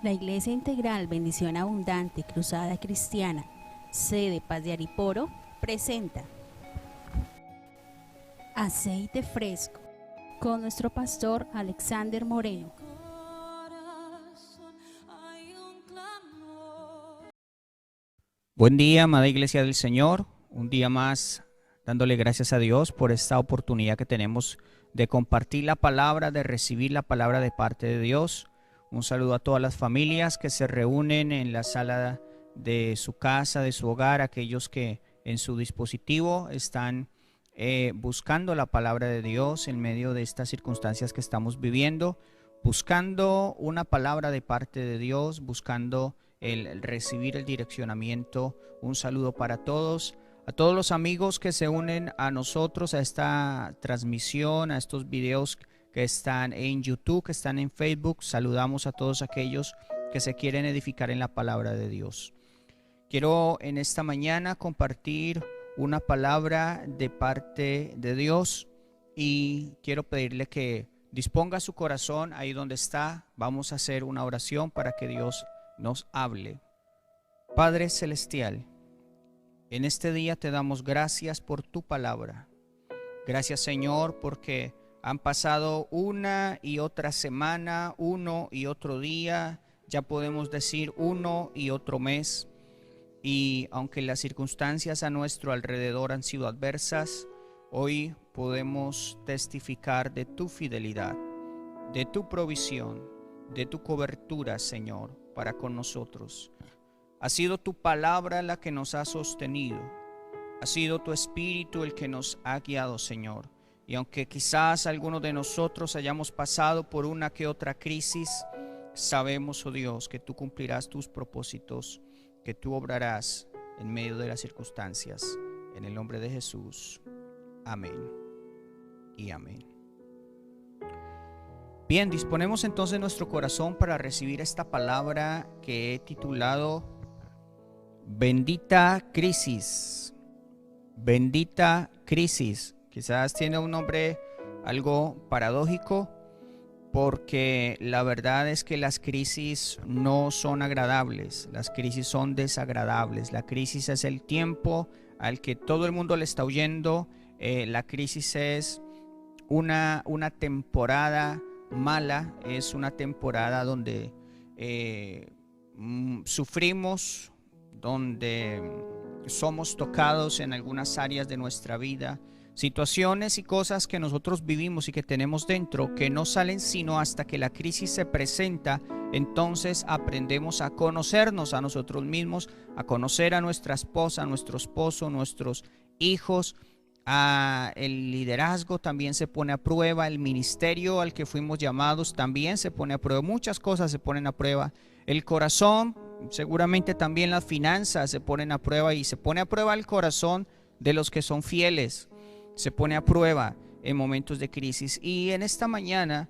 La Iglesia Integral Bendición Abundante Cruzada Cristiana, sede Paz de Ariporo, presenta Aceite Fresco con nuestro pastor Alexander Moreno. Buen día, amada Iglesia del Señor. Un día más dándole gracias a Dios por esta oportunidad que tenemos de compartir la palabra, de recibir la palabra de parte de Dios. Un saludo a todas las familias que se reúnen en la sala de su casa, de su hogar, aquellos que en su dispositivo están buscando la palabra de Dios en medio de estas circunstancias que estamos viviendo, buscando una palabra de parte de Dios, buscando el recibir el direccionamiento. Un saludo para todos, a todos los amigos que se unen a nosotros, a esta transmisión, a estos videos que están en YouTube, que están en Facebook. Saludamos a todos aquellos que se quieren edificar en la palabra de Dios. Quiero en esta mañana compartir una palabra de parte de Dios y quiero pedirle que disponga su corazón ahí donde está. Vamos a hacer una oración para que Dios nos hable. Padre Celestial, en este día te damos gracias por tu palabra. Gracias, Señor, porque han pasado una y otra semana, uno y otro día, ya podemos decir uno y otro mes. Y aunque las circunstancias a nuestro alrededor han sido adversas, hoy podemos testificar de tu fidelidad, de tu provisión, de tu cobertura, Señor, para con nosotros. Ha sido tu palabra la que nos ha sostenido. Ha sido tu Espíritu el que nos ha guiado, Señor. Y aunque quizás algunos de nosotros hayamos pasado por una que otra crisis, sabemos, oh Dios, que tú cumplirás tus propósitos, que tú obrarás en medio de las circunstancias. En el nombre de Jesús. Amén y amén. Bien, disponemos entonces nuestro corazón para recibir esta palabra que he titulado Bendita Crisis. Bendita Crisis. Quizás tiene un nombre algo paradójico, porque la verdad es que las crisis no son agradables, las crisis son desagradables. La crisis es el tiempo al que todo el mundo le está huyendo. La crisis es una temporada mala, es una temporada donde sufrimos, donde somos tocados en algunas áreas de nuestra vida. Situaciones y cosas que nosotros vivimos y que tenemos dentro que no salen sino hasta que la crisis se presenta. Entonces aprendemos a conocernos a nosotros mismos, a conocer a nuestra esposa, a nuestro esposo, nuestros hijos. El liderazgo también se pone a prueba, el ministerio al que fuimos llamados también se pone a prueba, muchas cosas se ponen a prueba, el corazón, seguramente también las finanzas se ponen a prueba, y se pone a prueba el corazón de los que son fieles, se pone a prueba en momentos de crisis. Y en esta mañana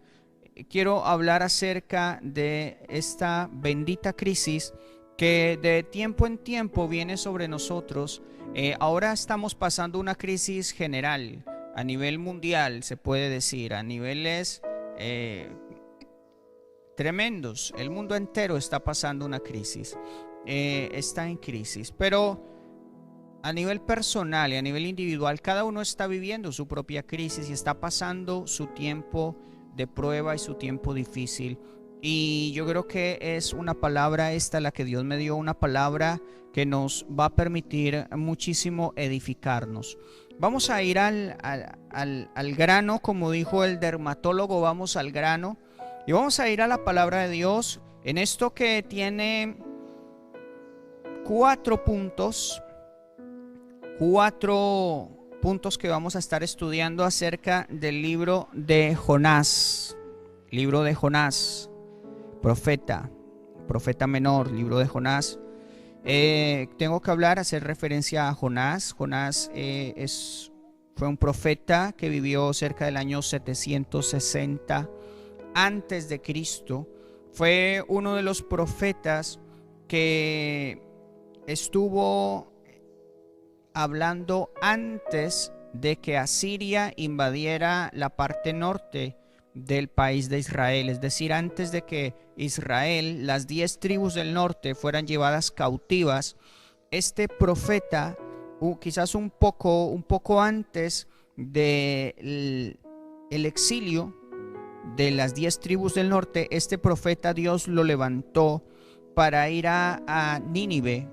quiero hablar acerca de esta bendita crisis que de tiempo en tiempo viene sobre nosotros. Ahora estamos pasando una crisis general a nivel mundial, se puede decir, a niveles tremendos. El mundo entero está pasando una crisis, está en crisis, pero a nivel personal y a nivel individual, cada uno está viviendo su propia crisis y está pasando su tiempo de prueba y su tiempo difícil. Y yo creo que es una palabra esta la que Dios me dio, una palabra que nos va a permitir muchísimo edificarnos. Vamos a ir al grano, como dijo el dermatólogo, vamos al grano. Y vamos a ir a la palabra de Dios en esto que tiene 4 puntos que vamos a estar estudiando acerca del libro de Jonás. Libro de Jonás, profeta menor, libro de Jonás. Tengo que hacer referencia a Jonás. Jonás fue un profeta que vivió cerca del año 760 antes de Cristo. Fue uno de los profetas que estuvo hablando antes de que Asiria invadiera la parte norte del país de Israel. Es decir, antes de que Israel, las 10 tribus del norte, fueran llevadas cautivas, este profeta, quizás un poco antes del exilio de las 10 tribus del norte, este profeta Dios lo levantó para ir a Nínive.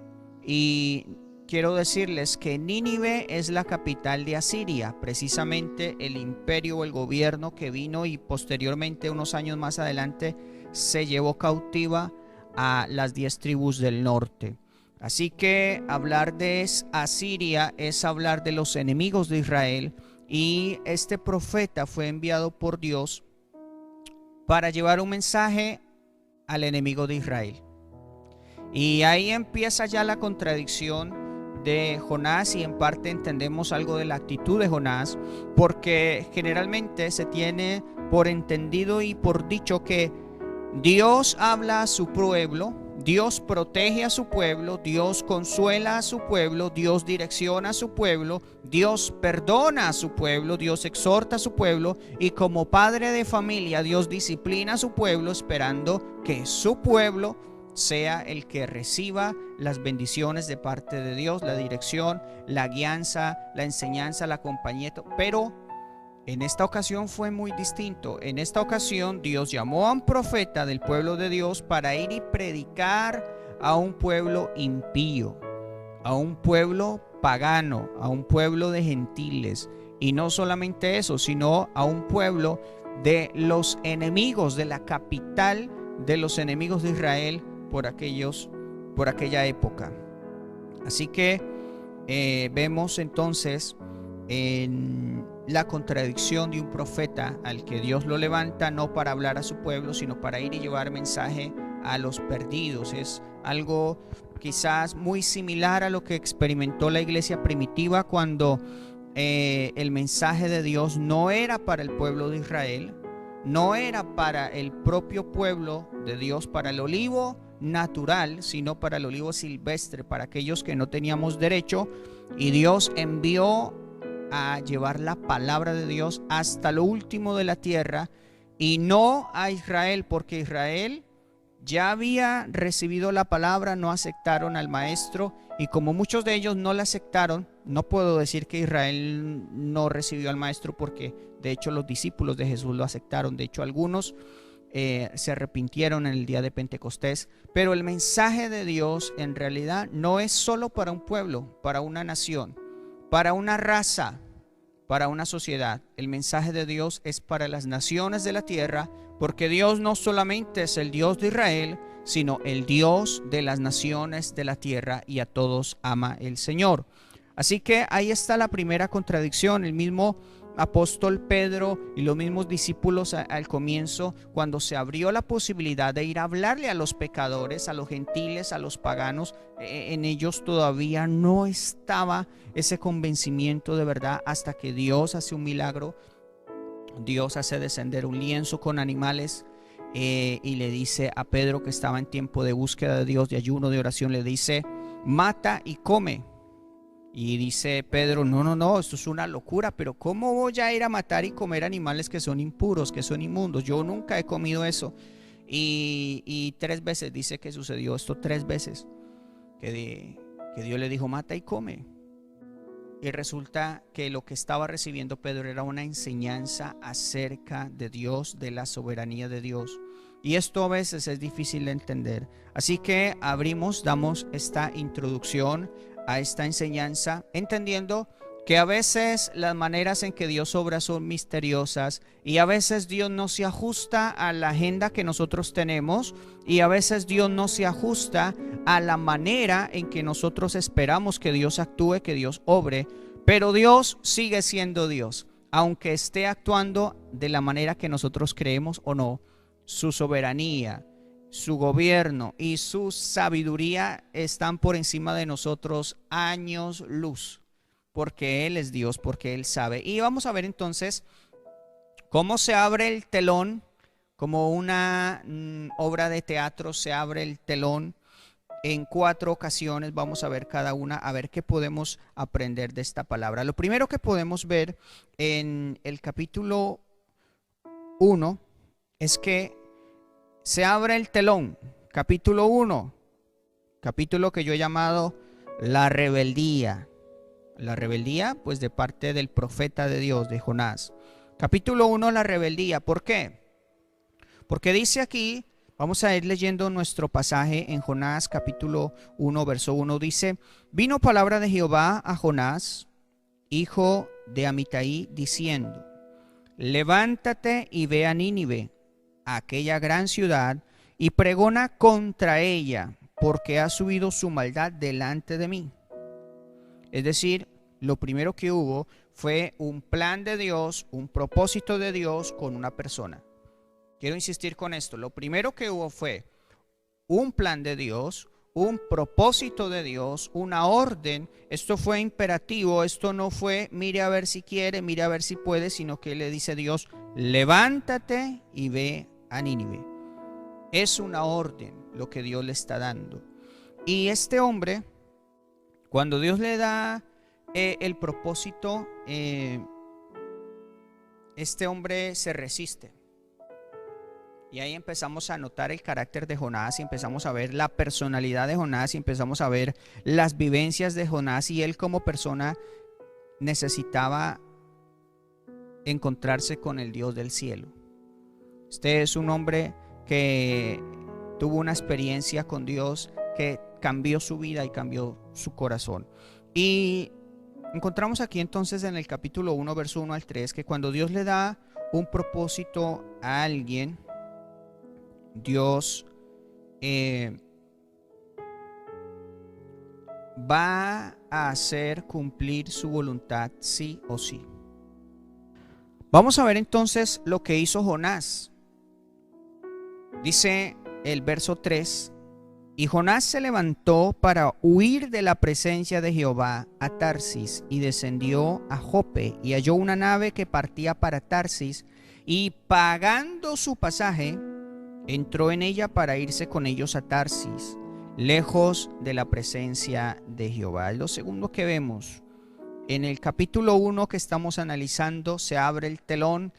Y quiero decirles que Nínive es la capital de Asiria, precisamente el imperio o el gobierno que vino y posteriormente, unos años más adelante, se llevó cautiva a las 10 tribus del norte. Así que hablar de Asiria es hablar de los enemigos de Israel, y este profeta fue enviado por Dios para llevar un mensaje al enemigo de Israel. Y ahí empieza ya la contradicción de Jonás, y en parte entendemos algo de la actitud de Jonás, porque generalmente se tiene por entendido y por dicho que Dios habla a su pueblo, Dios protege a su pueblo, Dios consuela a su pueblo, Dios direcciona a su pueblo, Dios perdona a su pueblo, Dios exhorta a su pueblo, y como padre de familia Dios disciplina a su pueblo, esperando que su pueblo sea el que reciba las bendiciones de parte de Dios, la dirección, la guianza, la enseñanza, la compañía. Pero en esta ocasión fue muy distinto. En esta ocasión Dios llamó a un profeta del pueblo de Dios para ir y predicar a un pueblo impío, a un pueblo pagano, a un pueblo de gentiles. Y no solamente eso, sino a un pueblo de los enemigos, de la capital de los enemigos de Israel por aquella época. Así que vemos entonces en la contradicción de un profeta al que Dios lo levanta no para hablar a su pueblo, sino para ir y llevar mensaje a los perdidos. Es algo quizás muy similar a lo que experimentó la iglesia primitiva cuando el mensaje de Dios no era para el pueblo de Israel, no era para el propio pueblo de Dios, para el olivo natural, sino para el olivo silvestre, para aquellos que no teníamos derecho. Y Dios envió a llevar la palabra de Dios hasta lo último de la tierra, y no a Israel, porque Israel ya había recibido la palabra, no aceptaron al maestro, y como muchos de ellos no la aceptaron, no puedo decir que Israel no recibió al maestro, porque de hecho los discípulos de Jesús lo aceptaron. De hecho, algunos se arrepintieron en el día de Pentecostés. Pero el mensaje de Dios en realidad no es solo para un pueblo, para una nación, para una raza, para una sociedad. El mensaje de Dios es para las naciones de la tierra, porque Dios no solamente es el Dios de Israel, sino el Dios de las naciones de la tierra, y a todos ama el Señor. Así que ahí está la primera contradicción. El mismo apóstol Pedro y los mismos discípulos al comienzo, cuando se abrió la posibilidad de ir a hablarle a los pecadores, a los gentiles, a los paganos, en ellos todavía no estaba ese convencimiento de verdad, hasta que Dios hace un milagro. Dios hace descender un lienzo con animales, y le dice a Pedro, que estaba en tiempo de búsqueda de Dios, de ayuno, de oración, le dice: mata y come. Y dice Pedro: no, esto es una locura, pero ¿cómo voy a ir a matar y comer animales que son impuros, que son inmundos? Yo nunca he comido eso. Y 3 veces dice que sucedió esto, 3 veces, que Dios le dijo: mata y come. Y resulta que lo que estaba recibiendo Pedro era una enseñanza acerca de Dios, de la soberanía de Dios. Y esto a veces es difícil de entender. Así que damos esta introducción a esta enseñanza, entendiendo que a veces las maneras en que Dios obra son misteriosas, y a veces Dios no se ajusta a la agenda que nosotros tenemos, y a veces Dios no se ajusta a la manera en que nosotros esperamos que Dios actúe, que Dios obre. Pero Dios sigue siendo Dios, aunque esté actuando de la manera que nosotros creemos o no. Su soberanía, su gobierno y su sabiduría están por encima de nosotros años luz, porque Él es Dios, porque Él sabe. Y vamos a ver entonces cómo se abre el telón, como una obra de teatro se abre el telón en 4 ocasiones. Vamos a ver cada una, a ver qué podemos aprender de esta palabra. Lo primero que podemos ver en el capítulo 1 es que se abre el telón. Capítulo 1, capítulo que yo he llamado la rebeldía. La rebeldía, pues, de parte del profeta de Dios, de Jonás. Capítulo 1, la rebeldía. ¿Por qué? Porque dice aquí, vamos a ir leyendo nuestro pasaje en Jonás, capítulo 1, verso 1. Dice: vino palabra de Jehová a Jonás, hijo de Amitai, diciendo: levántate y ve a Nínive, aquella gran ciudad, y pregona contra ella, porque ha subido su maldad delante de mí. Es decir, lo primero que hubo fue un plan de Dios, un propósito de Dios con una persona. Quiero insistir con esto. Lo primero que hubo fue un plan de Dios, un propósito de Dios, una orden. Esto fue imperativo, esto no fue mire a ver si quiere, mire a ver si puede, sino que le dice Dios: levántate y ve a Nínive. Es una orden lo que Dios le está dando. Y este hombre, cuando Dios le da el propósito, este hombre se resiste. Y ahí empezamos a notar el carácter de Jonás y empezamos a ver la personalidad de Jonás y empezamos a ver las vivencias de Jonás, y él como persona necesitaba encontrarse con el Dios del cielo. Este es un hombre que tuvo una experiencia con Dios que cambió su vida y cambió su corazón. Y encontramos aquí entonces en el capítulo 1, verso 1 al 3, que cuando Dios le da un propósito a alguien, Dios va a hacer cumplir su voluntad sí o sí. Vamos a ver entonces lo que hizo Jonás. Dice el verso 3: y Jonás se levantó para huir de la presencia de Jehová a Tarsis, y descendió a Jope, y halló una nave que partía para Tarsis, y pagando su pasaje, entró en ella para irse con ellos a Tarsis, lejos de la presencia de Jehová. Es lo segundo que vemos. En el capítulo 1 que estamos analizando se abre el telón.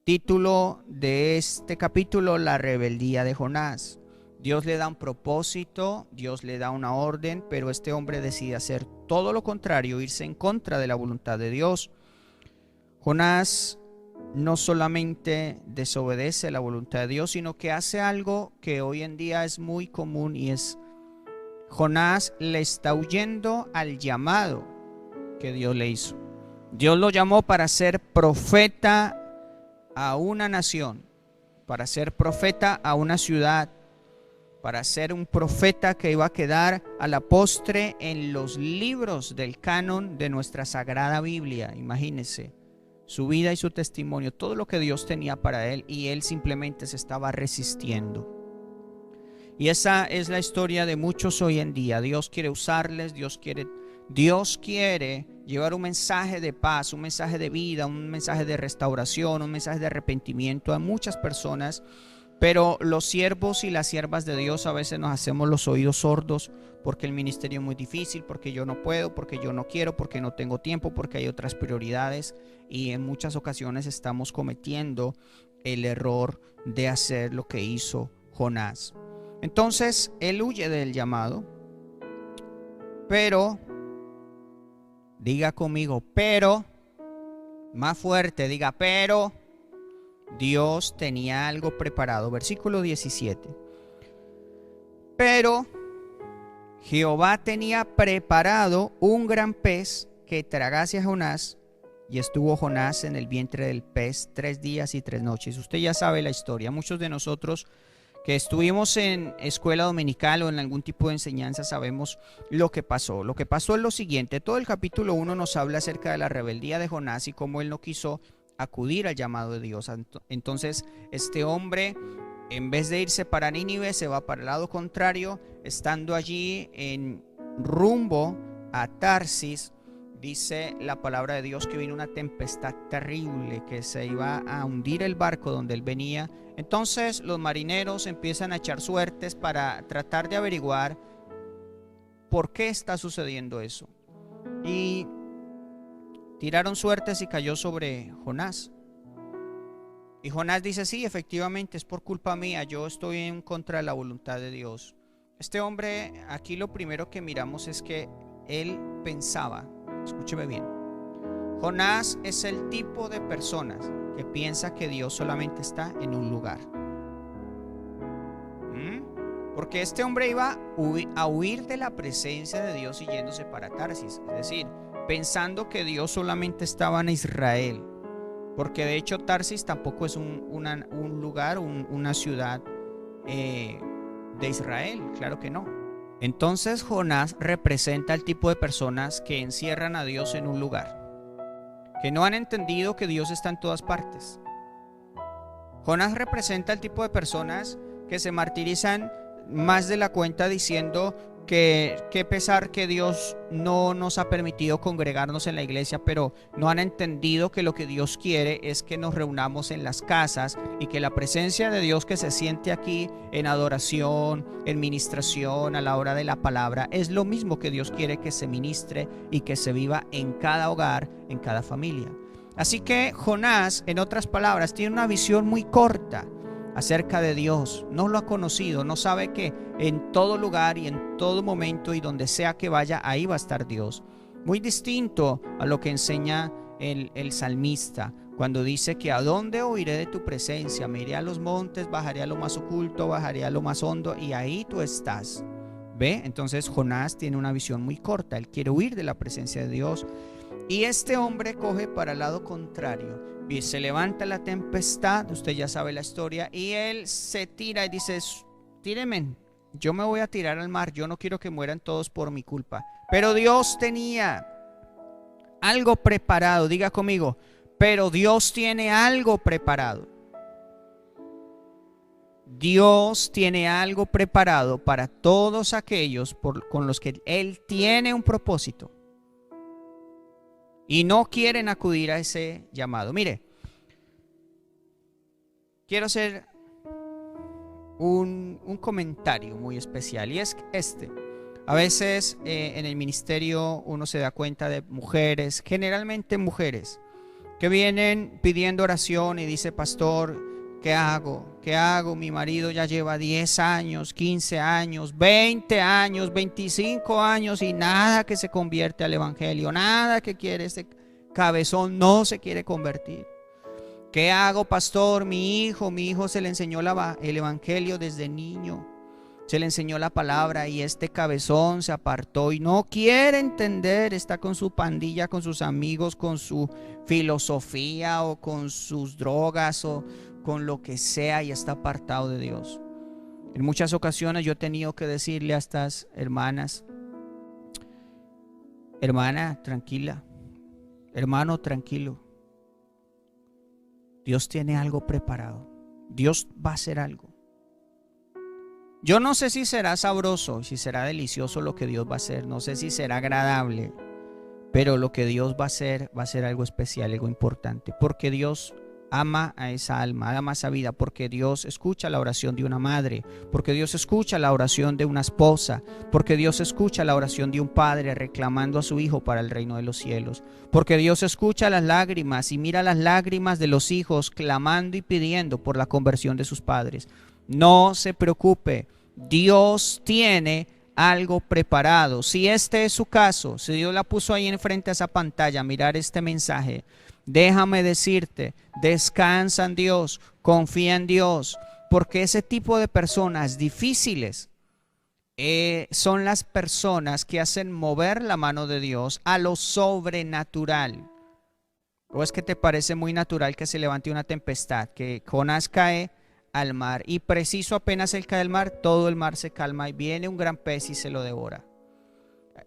Título de este capítulo: la rebeldía de Jonás. Dios le da un propósito, Dios le da una orden, pero este hombre decide hacer todo lo contrario, irse en contra de la voluntad de Dios. Jonás no solamente desobedece la voluntad de Dios, sino que hace algo que hoy en día es muy común, y es: Jonás le está huyendo al llamado que Dios le hizo. Dios lo llamó para ser profeta a una nación, para ser profeta a una ciudad, para ser un profeta que iba a quedar a la postre en los libros del canon de nuestra Sagrada Biblia. Imagínense su vida y su testimonio, todo lo que Dios tenía para él, y él simplemente se estaba resistiendo. Y esa es la historia de muchos hoy en día. Dios quiere usarles, Dios quiere llevar un mensaje de paz, un mensaje de vida, un mensaje de restauración, un mensaje de arrepentimiento a muchas personas. Pero los siervos y las siervas de Dios a veces nos hacemos los oídos sordos, porque el ministerio es muy difícil, porque yo no puedo, porque yo no quiero, porque no tengo tiempo, porque hay otras prioridades, y en muchas ocasiones estamos cometiendo el error de hacer lo que hizo Jonás. Entonces él huye del llamado, pero, diga conmigo, pero, más fuerte, diga, pero Dios tenía algo preparado. Versículo 17. Pero Jehová tenía preparado un gran pez que tragase a Jonás, y estuvo Jonás en el vientre del pez 3 días y 3 noches. Usted ya sabe la historia. Muchos de nosotros que estuvimos en escuela dominical o en algún tipo de enseñanza sabemos lo que pasó. Lo que pasó es lo siguiente. Todo el capítulo 1 nos habla acerca de la rebeldía de Jonás y cómo él no quiso acudir al llamado de Dios. Entonces este hombre, en vez de irse para Nínive, se va para el lado contrario. Estando allí en rumbo a Tarsis, dice la palabra de Dios que vino una tempestad terrible, que se iba a hundir el barco donde él venía. Entonces los marineros empiezan a echar suertes para tratar de averiguar por qué está sucediendo eso. Y tiraron suertes y cayó sobre Jonás. Y Jonás dice, sí, efectivamente es por culpa mía, yo estoy en contra de la voluntad de Dios. Este hombre, aquí lo primero que miramos es que él pensaba, escúcheme bien, Jonás es el tipo de personas que piensa que Dios solamente está en un lugar. Porque este hombre iba a huir de la presencia de Dios y yéndose para Tarsis, es decir, pensando que Dios solamente estaba en Israel. Porque de hecho Tarsis tampoco es un lugar, una ciudad de Israel, claro que no. Entonces Jonás representa el tipo de personas que encierran a Dios en un lugar, que no han entendido que Dios está en todas partes. Jonás representa el tipo de personas que se martirizan más de la cuenta diciendo que pesar que Dios no nos ha permitido congregarnos en la iglesia, pero no han entendido que lo que Dios quiere es que nos reunamos en las casas y que la presencia de Dios que se siente aquí en adoración, en ministración, a la hora de la palabra, es lo mismo que Dios quiere que se ministre y que se viva en cada hogar, en cada familia. Así que Jonás, en otras palabras, tiene una visión muy corta acerca de Dios. No lo ha conocido, no sabe que en todo lugar y en todo momento y donde sea que vaya, ahí va a estar Dios. Muy distinto a lo que enseña el salmista cuando dice que a dónde oiré de tu presencia, me iré a los montes, bajaré a lo más oculto, bajaré a lo más hondo y ahí tú estás. ¿Ve? Entonces Jonás tiene una visión muy corta, él quiere huir de la presencia de Dios. Y este hombre coge para el lado contrario. Y se levanta la tempestad, usted ya sabe la historia, y él se tira y dice, tíreme, yo me voy a tirar al mar, yo no quiero que mueran todos por mi culpa. Pero Dios tenía algo preparado, diga conmigo, pero Dios tiene algo preparado. Dios tiene algo preparado para todos aquellos con los que Él tiene un propósito y no quieren acudir a ese llamado. Mire, quiero hacer un comentario muy especial y es este. A veces en el ministerio uno se da cuenta de mujeres, generalmente mujeres, que vienen pidiendo oración y dice, pastor, ¿qué hago? ¿Qué hago? Mi marido ya lleva 10 años, 15 años, 20 años, 25 años y nada que se convierte al evangelio, nada que quiere este cabezón, no se quiere convertir. ¿Qué hago, pastor? Mi hijo se le enseñó el evangelio desde niño, se le enseñó la palabra y este cabezón se apartó y no quiere entender, está con su pandilla, con sus amigos, con su filosofía o con sus drogas o con lo que sea y está apartado de Dios. En muchas ocasiones yo he tenido que decirle a estas hermanas, hermana, tranquila, hermano, tranquilo. Dios tiene algo preparado. Dios va a hacer algo. Yo no sé si será sabroso, si será delicioso lo que Dios va a hacer. No sé si será agradable. Pero lo que Dios va a ser algo especial, algo importante. Porque Dios ama a esa alma, ama a esa vida. Porque Dios escucha la oración de una madre. Porque Dios escucha la oración de una esposa. Porque Dios escucha la oración de un padre reclamando a su hijo para el reino de los cielos. Porque Dios escucha las lágrimas y mira las lágrimas de los hijos clamando y pidiendo por la conversión de sus padres. No se preocupe, Dios tiene algo preparado. Si este es su caso, si Dios la puso ahí enfrente a esa pantalla, mirar este mensaje, déjame decirte, descansa en Dios, confía en Dios, porque ese tipo de personas difíciles son las personas que hacen mover la mano de Dios a lo sobrenatural. ¿O es que te parece muy natural que se levante una tempestad, que Jonás cae al mar y preciso apenas él cae al mar, todo el mar se calma y viene un gran pez y se lo devora?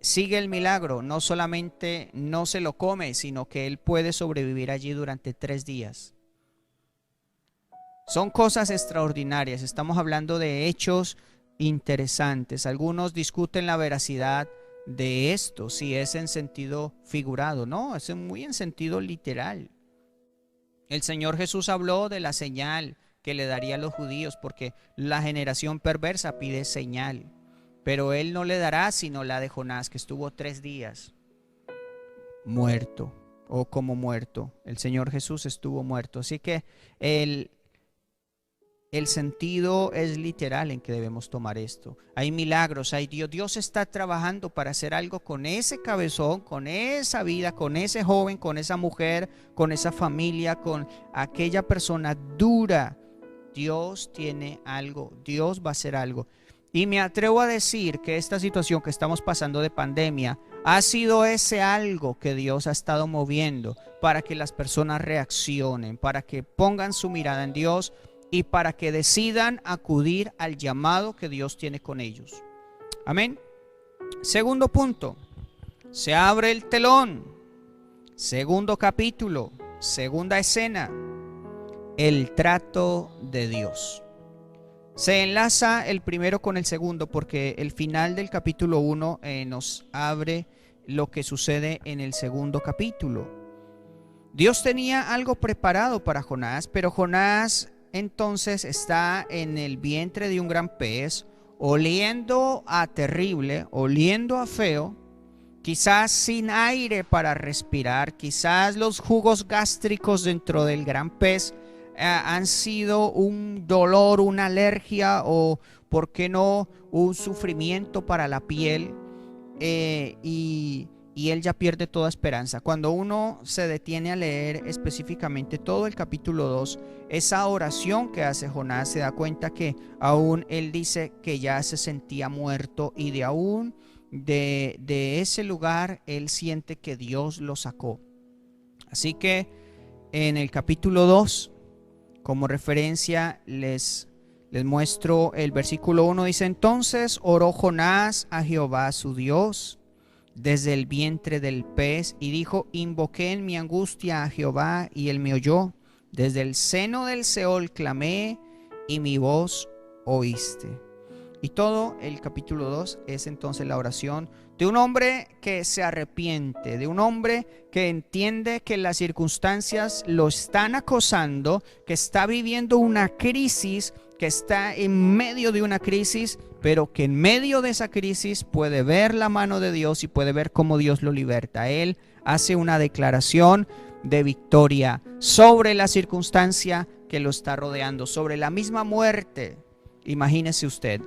Sigue el milagro, no solamente no se lo come, sino que él puede sobrevivir allí durante 3 días. Son cosas extraordinarias, estamos hablando de hechos interesantes. Algunos discuten la veracidad de esto, si es en sentido figurado. No, es muy en sentido literal. El Señor Jesús habló de la señal que le daría a los judíos, porque la generación perversa pide señal, pero Él no le dará sino la de Jonás, que estuvo 3 días muerto. o como muerto. El Señor Jesús estuvo muerto. Así que el sentido es literal en que debemos tomar esto. Hay milagros, hay Dios. Dios está trabajando para hacer algo con ese cabezón, con esa vida, con ese joven, con esa mujer, con esa familia, con aquella persona dura. Dios tiene algo, Dios va a hacer algo. Y me atrevo a decir que esta situación que estamos pasando de pandemia ha sido ese algo que Dios ha estado moviendo para que las personas reaccionen, para que pongan su mirada en Dios y para que decidan acudir al llamado que Dios tiene con ellos. Amén. Segundo punto, se abre el telón. Segundo capítulo, segunda escena, el trato de Dios. Se enlaza el primero con el segundo porque el final del capítulo 1 nos abre lo que sucede en el segundo capítulo. Dios tenía algo preparado para Jonás, pero Jonás entonces está en el vientre de un gran pez, oliendo a terrible, oliendo a feo, quizás sin aire para respirar, quizás los jugos gástricos dentro del gran pez han sido un dolor, una alergia o, ¿por qué no?, un sufrimiento para la piel, y él ya pierde toda esperanza. Cuando uno se detiene a leer específicamente todo el capítulo 2, esa oración que hace Jonás, se da cuenta que aún él dice que ya se sentía muerto y de aún de ese lugar él siente que Dios lo sacó. Así que en el capítulo 2, como referencia, les muestro el versículo 1. Dice: entonces oró Jonás a Jehová su Dios desde el vientre del pez y dijo: invoqué en mi angustia a Jehová y él me oyó. Desde el seno del Seol clamé y mi voz oíste. Y todo el capítulo 2 es entonces la oración de un hombre que se arrepiente, de un hombre que entiende que las circunstancias lo están acosando, que está viviendo una crisis, que está en medio de una crisis, pero que en medio de esa crisis puede ver la mano de Dios y puede ver cómo Dios lo liberta. Él hace una declaración de victoria sobre la circunstancia que lo está rodeando, sobre la misma muerte. Imagínese usted.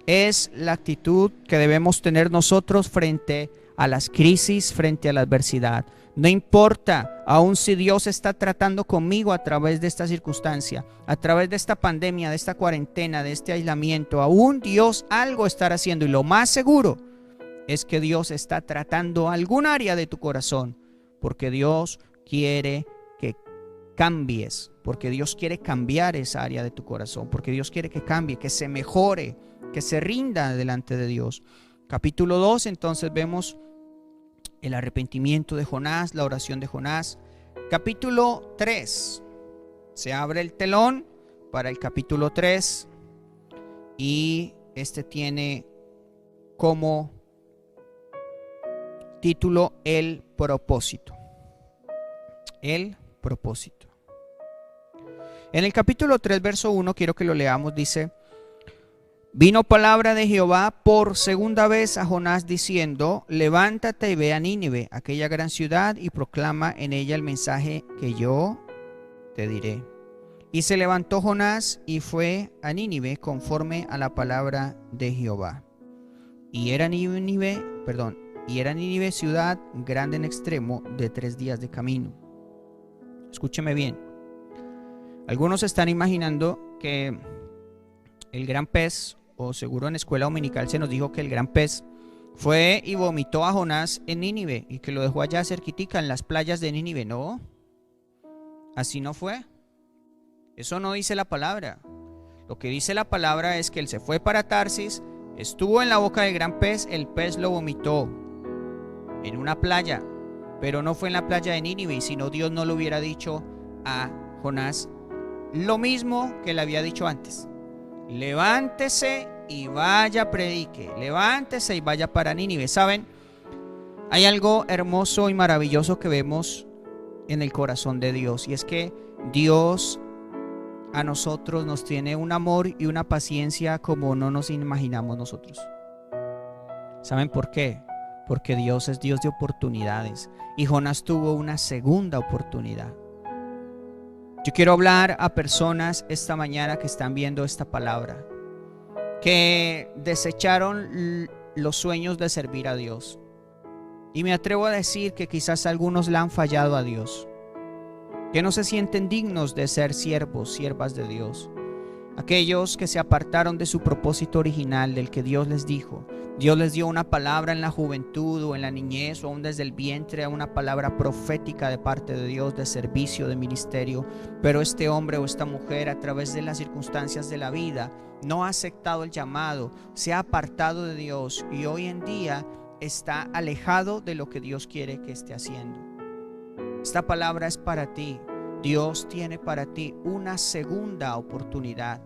Es la actitud que debemos tener nosotros frente a las crisis, frente a la adversidad. No importa, aun si Dios está tratando conmigo a través de esta circunstancia, a través de esta pandemia, de esta cuarentena, de este aislamiento, aún Dios algo estará haciendo. Y lo más seguro es que Dios está tratando algún área de tu corazón, porque Dios quiere que cambies, porque Dios quiere cambiar esa área de tu corazón, porque Dios quiere que cambie, que se mejore, que se rinda delante de Dios. Capítulo 2, entonces vemos el arrepentimiento de Jonás, la oración de Jonás. Capítulo 3, se abre el telón para el capítulo 3 y este tiene como título el propósito. El propósito. En el capítulo 3, verso 1, quiero que lo leamos, dice: vino palabra de Jehová por segunda vez a Jonás diciendo: levántate y ve a Nínive, aquella gran ciudad, y proclama en ella el mensaje que yo te diré. Y se levantó Jonás y fue a Nínive conforme a la palabra de Jehová. Y era Nínive ciudad grande en extremo, de 3 días de camino. Escúcheme bien. Algunos están imaginando que el gran pez, o seguro en escuela dominical se nos dijo que el gran pez fue y vomitó a Jonás en Nínive y que lo dejó allá cerquitica en las playas de Nínive. No, así no fue. Eso no dice la palabra. Lo que dice la palabra es que él se fue para Tarsis, estuvo en la boca del gran pez, el pez lo vomitó en una playa, pero no fue en la playa de Nínive, y si no, Dios no le hubiera dicho a Jonás lo mismo que le había dicho antes: levántese y vaya, predique, levántese y vaya para Nínive. ¿Saben? Hay algo hermoso y maravilloso que vemos en el corazón de Dios, y es que Dios a nosotros nos tiene un amor y una paciencia como no nos imaginamos nosotros. ¿Saben por qué? porque Dios es Dios de oportunidades y Jonás tuvo una segunda oportunidad. Yo quiero hablar a personas esta mañana que están viendo esta palabra, que desecharon los sueños de servir a Dios. Y me atrevo a decir que quizás algunos le han fallado a Dios, que no se sienten dignos de ser siervos, siervas de Dios. Aquellos que se apartaron de su propósito original, del que Dios les dijo. Dios les dio una palabra en la juventud o en la niñez o aún desde el vientre, una palabra profética de parte de Dios, de servicio, de ministerio. Pero este hombre o esta mujer, a través de las circunstancias de la vida, no ha aceptado el llamado, se ha apartado de Dios y hoy en día está alejado de lo que Dios quiere que esté haciendo. Esta palabra es para ti. Dios tiene para ti una segunda oportunidad.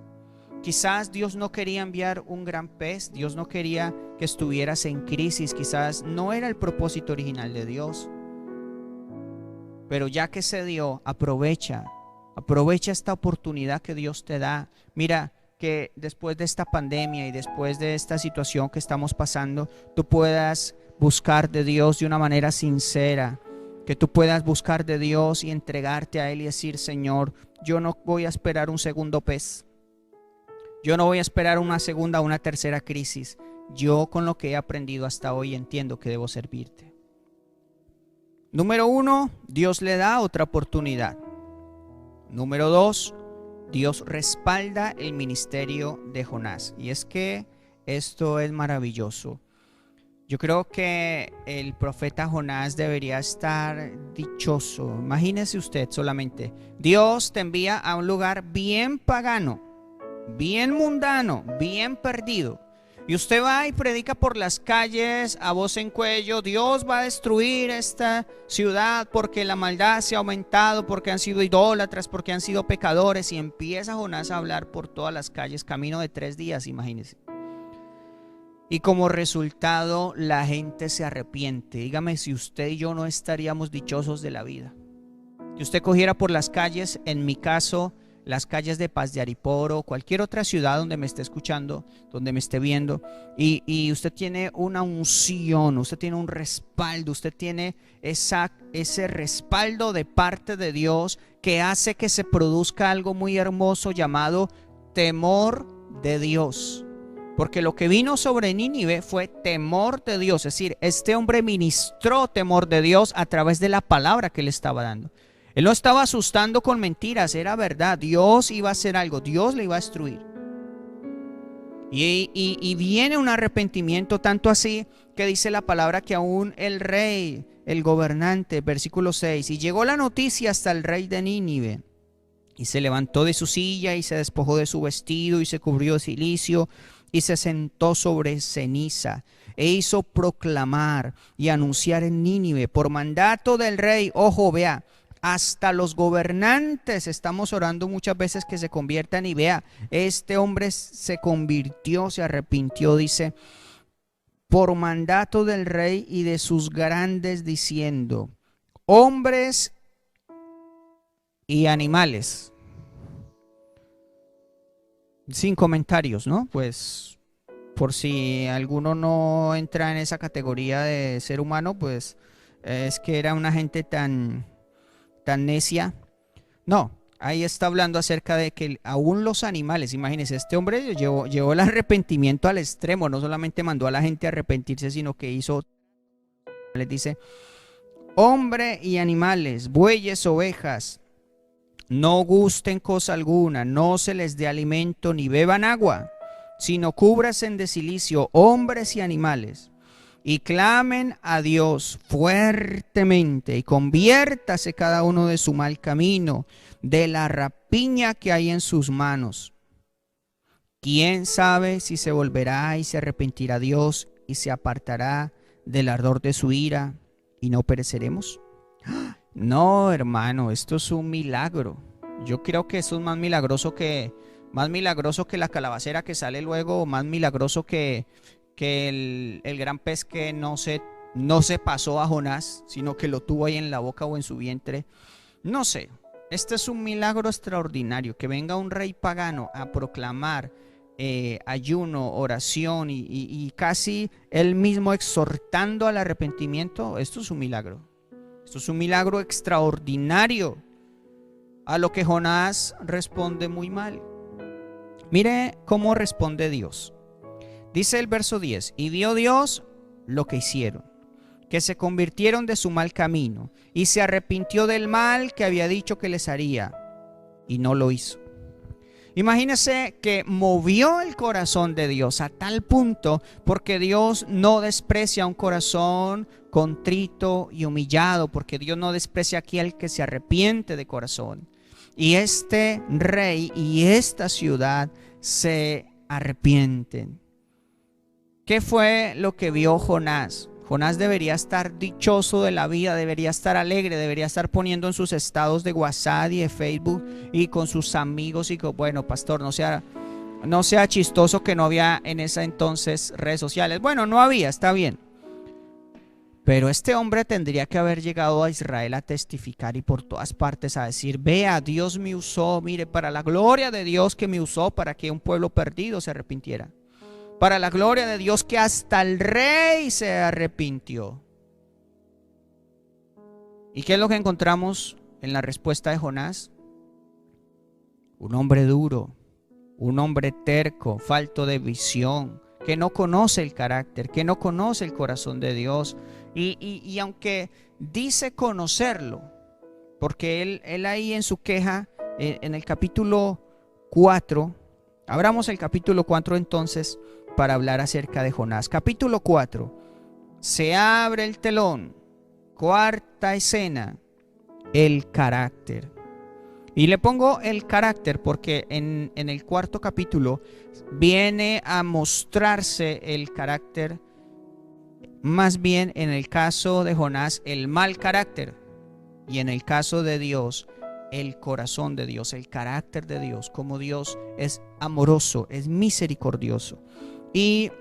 Quizás Dios no quería enviar un gran pez, Dios no quería que estuvieras en crisis, quizás no era el propósito original de Dios. Pero ya que se dio, aprovecha esta oportunidad que Dios te da. Mira que después de esta pandemia y después de esta situación que estamos pasando, tú puedas buscar de Dios de una manera sincera. Que tú puedas buscar de Dios y entregarte a Él y decir: Señor, yo no voy a esperar un segundo pez. Yo no voy a esperar una segunda o una tercera crisis. Yo, con lo que he aprendido hasta hoy, entiendo que debo servirte. Número 1, Dios le da otra oportunidad. Número 2, Dios respalda el ministerio de Jonás. Y es que esto es maravilloso. Yo creo que el profeta Jonás debería estar dichoso. Imagínese usted solamente. Dios te envía a un lugar bien pagano, bien mundano, bien perdido. Y usted va y predica por las calles a voz en cuello: Dios va a destruir esta ciudad porque la maldad se ha aumentado, porque han sido idólatras, porque han sido pecadores. Y empieza Jonás a hablar por todas las calles, camino de 3 días, imagínese. Y como resultado la gente se arrepiente. Dígame si usted y yo no estaríamos dichosos de la vida. Si usted cogiera por las calles, en mi caso, las calles de Paz de Ariporo, cualquier otra ciudad donde me esté escuchando, donde me esté viendo, y usted tiene una unción, usted tiene un respaldo, usted tiene ese respaldo de parte de Dios que hace que se produzca algo muy hermoso llamado temor de Dios. Porque lo que vino sobre Nínive fue temor de Dios. Es decir, este hombre ministró temor de Dios a través de la palabra que le estaba dando. Él no estaba asustando con mentiras, era verdad. Dios iba a hacer algo, Dios le iba a destruir. Y viene un arrepentimiento, tanto así que dice la palabra que aún el rey, el gobernante, versículo 6, y llegó la noticia hasta el rey de Nínive. Y se levantó de su silla y se despojó de su vestido y se cubrió de cilicio y se sentó sobre ceniza e hizo proclamar y anunciar en Nínive por mandato del rey. Ojo, vea, hasta los gobernantes estamos orando muchas veces que se conviertan, y vea, este hombre se convirtió, se arrepintió, dice, por mandato del rey y de sus grandes, diciendo: hombres y animales. Sin comentarios, ¿no? Pues por si alguno no entra en esa categoría de ser humano, pues es que era una gente tan necia. No, ahí está hablando acerca de que aún los animales, imagínense, este hombre llevó el arrepentimiento al extremo. No solamente mandó a la gente a arrepentirse, sino que les dice: hombre y animales, bueyes, ovejas, no gusten cosa alguna, no se les dé alimento ni beban agua, sino cúbranse de cilicio, hombres y animales, y clamen a Dios fuertemente, y conviértase cada uno de su mal camino, de la rapiña que hay en sus manos. ¿Quién sabe si se volverá y se arrepentirá Dios y se apartará del ardor de su ira y no pereceremos? No, hermano, esto es un milagro. Yo creo que esto es más milagroso que la calabacera que sale luego, o más milagroso que el gran pez que no se pasó a Jonás, sino que lo tuvo ahí en la boca o en su vientre. No sé, este es un milagro extraordinario, que venga un rey pagano a proclamar ayuno, oración y casi él mismo exhortando al arrepentimiento, esto es un milagro. Esto es un milagro extraordinario, a lo que Jonás responde muy mal. Mire cómo responde Dios. Dice el verso 10: y vio Dios lo que hicieron, que se convirtieron de su mal camino, y se arrepintió del mal que había dicho que les haría, y no lo hizo. Imagínese que movió el corazón de Dios a tal punto, porque Dios no desprecia un corazón contrito y humillado, porque Dios no desprecia a aquel que se arrepiente de corazón. Y este rey y esta ciudad se arrepienten. ¿Qué fue lo que vio Jonás? Jonás debería estar dichoso de la vida, debería estar alegre, debería estar poniendo en sus estados de WhatsApp y de Facebook y con sus amigos y con, bueno, pastor, no sea chistoso que no había en ese entonces redes sociales. Bueno, no había, está bien. Pero este hombre tendría que haber llegado a Israel a testificar y por todas partes a decir: vea, Dios me usó, mire, para la gloria de Dios que me usó para que un pueblo perdido se arrepintiera. Para la gloria de Dios que hasta el rey se arrepintió. ¿Y qué es lo que encontramos en la respuesta de Jonás? Un hombre duro, un hombre terco, falto de visión, que no conoce el carácter, que no conoce el corazón de Dios. Y aunque dice conocerlo, porque él ahí en su queja, en el capítulo 4, abramos el capítulo 4 entonces, para hablar acerca de Jonás. Capítulo 4, se abre el telón, cuarta escena, el carácter. Y le pongo el carácter porque en el cuarto capítulo viene a mostrarse el carácter, más bien en el caso de Jonás, el mal carácter, y en el caso de Dios, el corazón de Dios, el carácter de Dios, como Dios es amoroso, es misericordioso. Y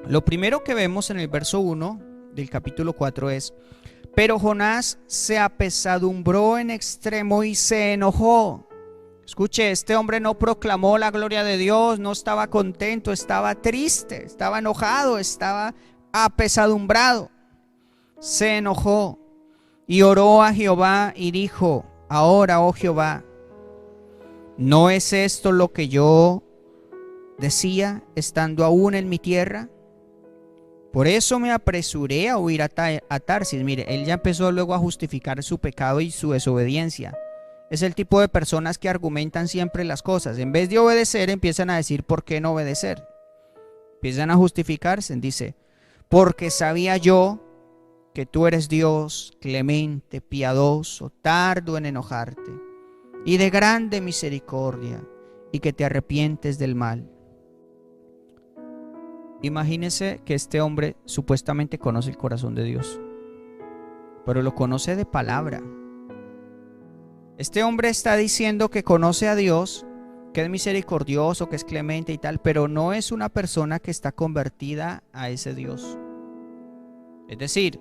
lo primero que vemos en el verso 1 del capítulo 4 es: pero Jonás se apesadumbró en extremo y se enojó. Escuche, este hombre no proclamó la gloria de Dios, no estaba contento, estaba triste, estaba enojado, estaba apesadumbrado. Se enojó y oró a Jehová y dijo: ahora, oh Jehová, ¿no es esto lo que yo decía estando aún en mi tierra? Por eso me apresuré a huir a Tarsis. Mire, él ya empezó luego a justificar su pecado y su desobediencia. Es el tipo de personas que argumentan siempre las cosas. En vez de obedecer, empiezan a decir por qué no obedecer. Empiezan a justificarse. Dice: porque sabía yo que tú eres Dios clemente, piadoso, tardo en enojarte y de grande misericordia, y que te arrepientes del mal. Imagínese que este hombre supuestamente conoce el corazón de Dios, pero lo conoce de palabra. Este hombre está diciendo que conoce a Dios, que es misericordioso, que es clemente y tal, pero no es una persona que está convertida a ese Dios. Es decir,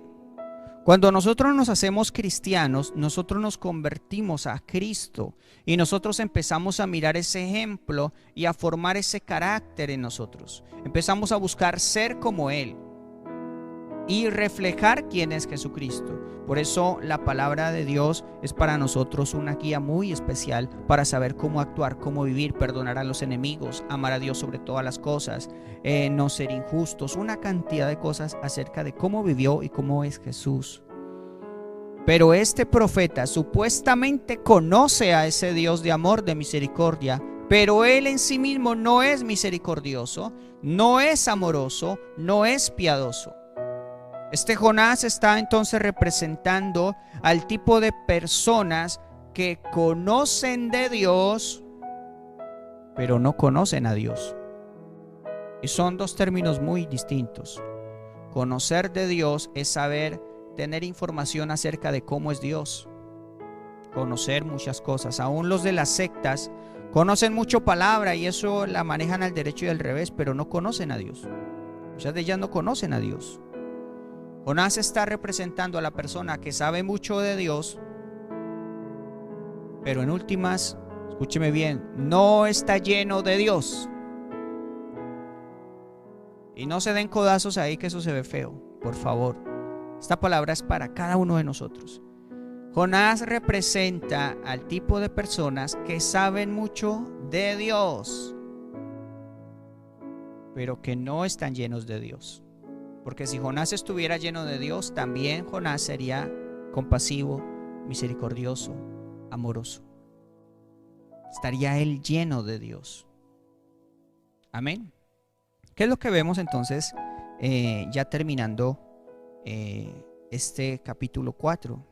cuando nosotros nos hacemos cristianos, nosotros nos convertimos a Cristo y nosotros empezamos a mirar ese ejemplo y a formar ese carácter en nosotros. Empezamos a buscar ser como Él y reflejar quién es Jesucristo. Por eso la palabra de Dios es para nosotros una guía muy especial para saber cómo actuar, cómo vivir, perdonar a los enemigos, amar a Dios sobre todas las cosas, no ser injustos, una cantidad de cosas acerca de cómo vivió y cómo es Jesús. Pero este profeta supuestamente conoce a ese Dios de amor, de misericordia, pero él en sí mismo no es misericordioso, no es amoroso, no es piadoso. Este Jonás está entonces representando al tipo de personas que conocen de Dios, pero no conocen a Dios. Y son dos términos muy distintos. Conocer de Dios es saber, tener información acerca de cómo es Dios. Conocer muchas cosas. Aún los de las sectas conocen mucho palabra y eso la manejan al derecho y al revés, pero no conocen a Dios. Muchas de ellas no conocen a Dios. Jonás está representando a la persona que sabe mucho de Dios, pero en últimas, escúcheme bien, no está lleno de Dios. Y no se den codazos ahí, que eso se ve feo, por favor. Esta palabra es para cada uno de nosotros. Jonás representa al tipo de personas que saben mucho de Dios, pero que no están llenos de Dios. Porque si Jonás estuviera lleno de Dios, también Jonás sería compasivo, misericordioso, amoroso. Estaría él lleno de Dios. Amén. ¿Qué es lo que vemos entonces ya terminando este capítulo 4?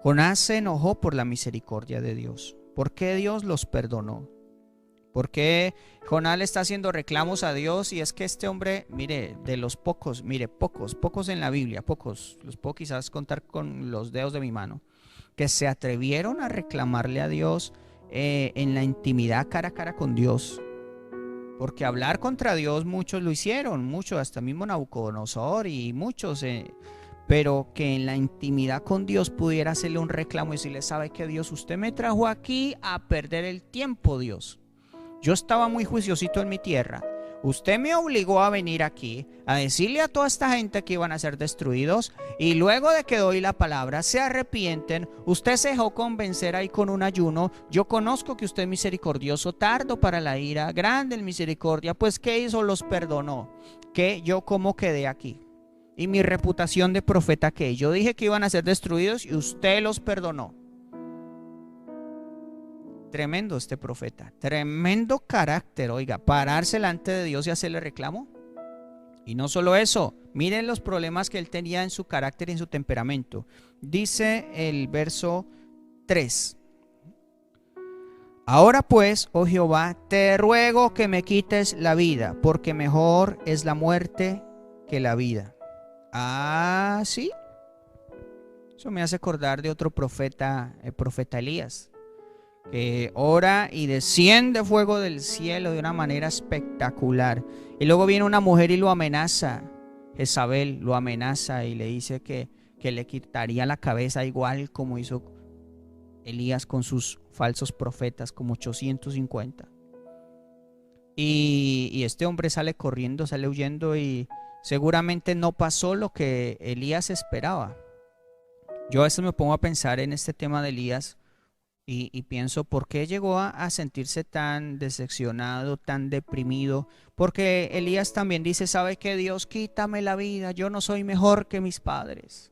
Jonás se enojó por la misericordia de Dios. ¿Por qué Dios los perdonó? ¿Por qué Jonás le está haciendo reclamos a Dios? Y es que este hombre, mire, de los pocos, mire, pocos en la Biblia, pocos, los puedo quizás contar con los dedos de mi mano, que se atrevieron a reclamarle a Dios en la intimidad cara a cara con Dios. Porque hablar contra Dios muchos lo hicieron, muchos, hasta mismo Nabucodonosor y muchos, pero que en la intimidad con Dios pudiera hacerle un reclamo y decirle: ¿sabe qué, Dios? Usted me trajo aquí a perder el tiempo, Dios. Yo estaba muy juiciosito en mi tierra. Usted me obligó a venir aquí a decirle a toda esta gente que iban a ser destruidos, y luego de que doy la palabra se arrepienten. Usted se dejó convencer ahí con un ayuno. Yo conozco que usted es misericordioso, tardo para la ira, grande en misericordia. Pues ¿qué hizo? Los perdonó. ¿Qué? Yo cómo quedé aquí. Y mi reputación de profeta, ¿qué? Yo dije que iban a ser destruidos y usted los perdonó. Tremendo este profeta, tremendo carácter, oiga, pararse delante de Dios y hacerle reclamo. Y no solo eso, miren los problemas que él tenía en su carácter y en su temperamento. Dice el verso 3: Ahora pues, oh Jehová, te ruego que me quites la vida, porque mejor es la muerte que la vida. Ah, sí. Eso me hace acordar de otro profeta, el profeta Elías, que ora y desciende fuego del cielo de una manera espectacular. Y luego viene una mujer y lo amenaza. Jezabel lo amenaza y le dice que le quitaría la cabeza, igual como hizo Elías con sus falsos profetas, como 850. Y este hombre sale corriendo, sale huyendo, y seguramente no pasó lo que Elías esperaba. Yo a veces me pongo a pensar en este tema de Elías. Y pienso, ¿por qué llegó a sentirse tan decepcionado, tan deprimido? Porque Elías también dice: ¿sabe qué, Dios? Quítame la vida, yo no soy mejor que mis padres.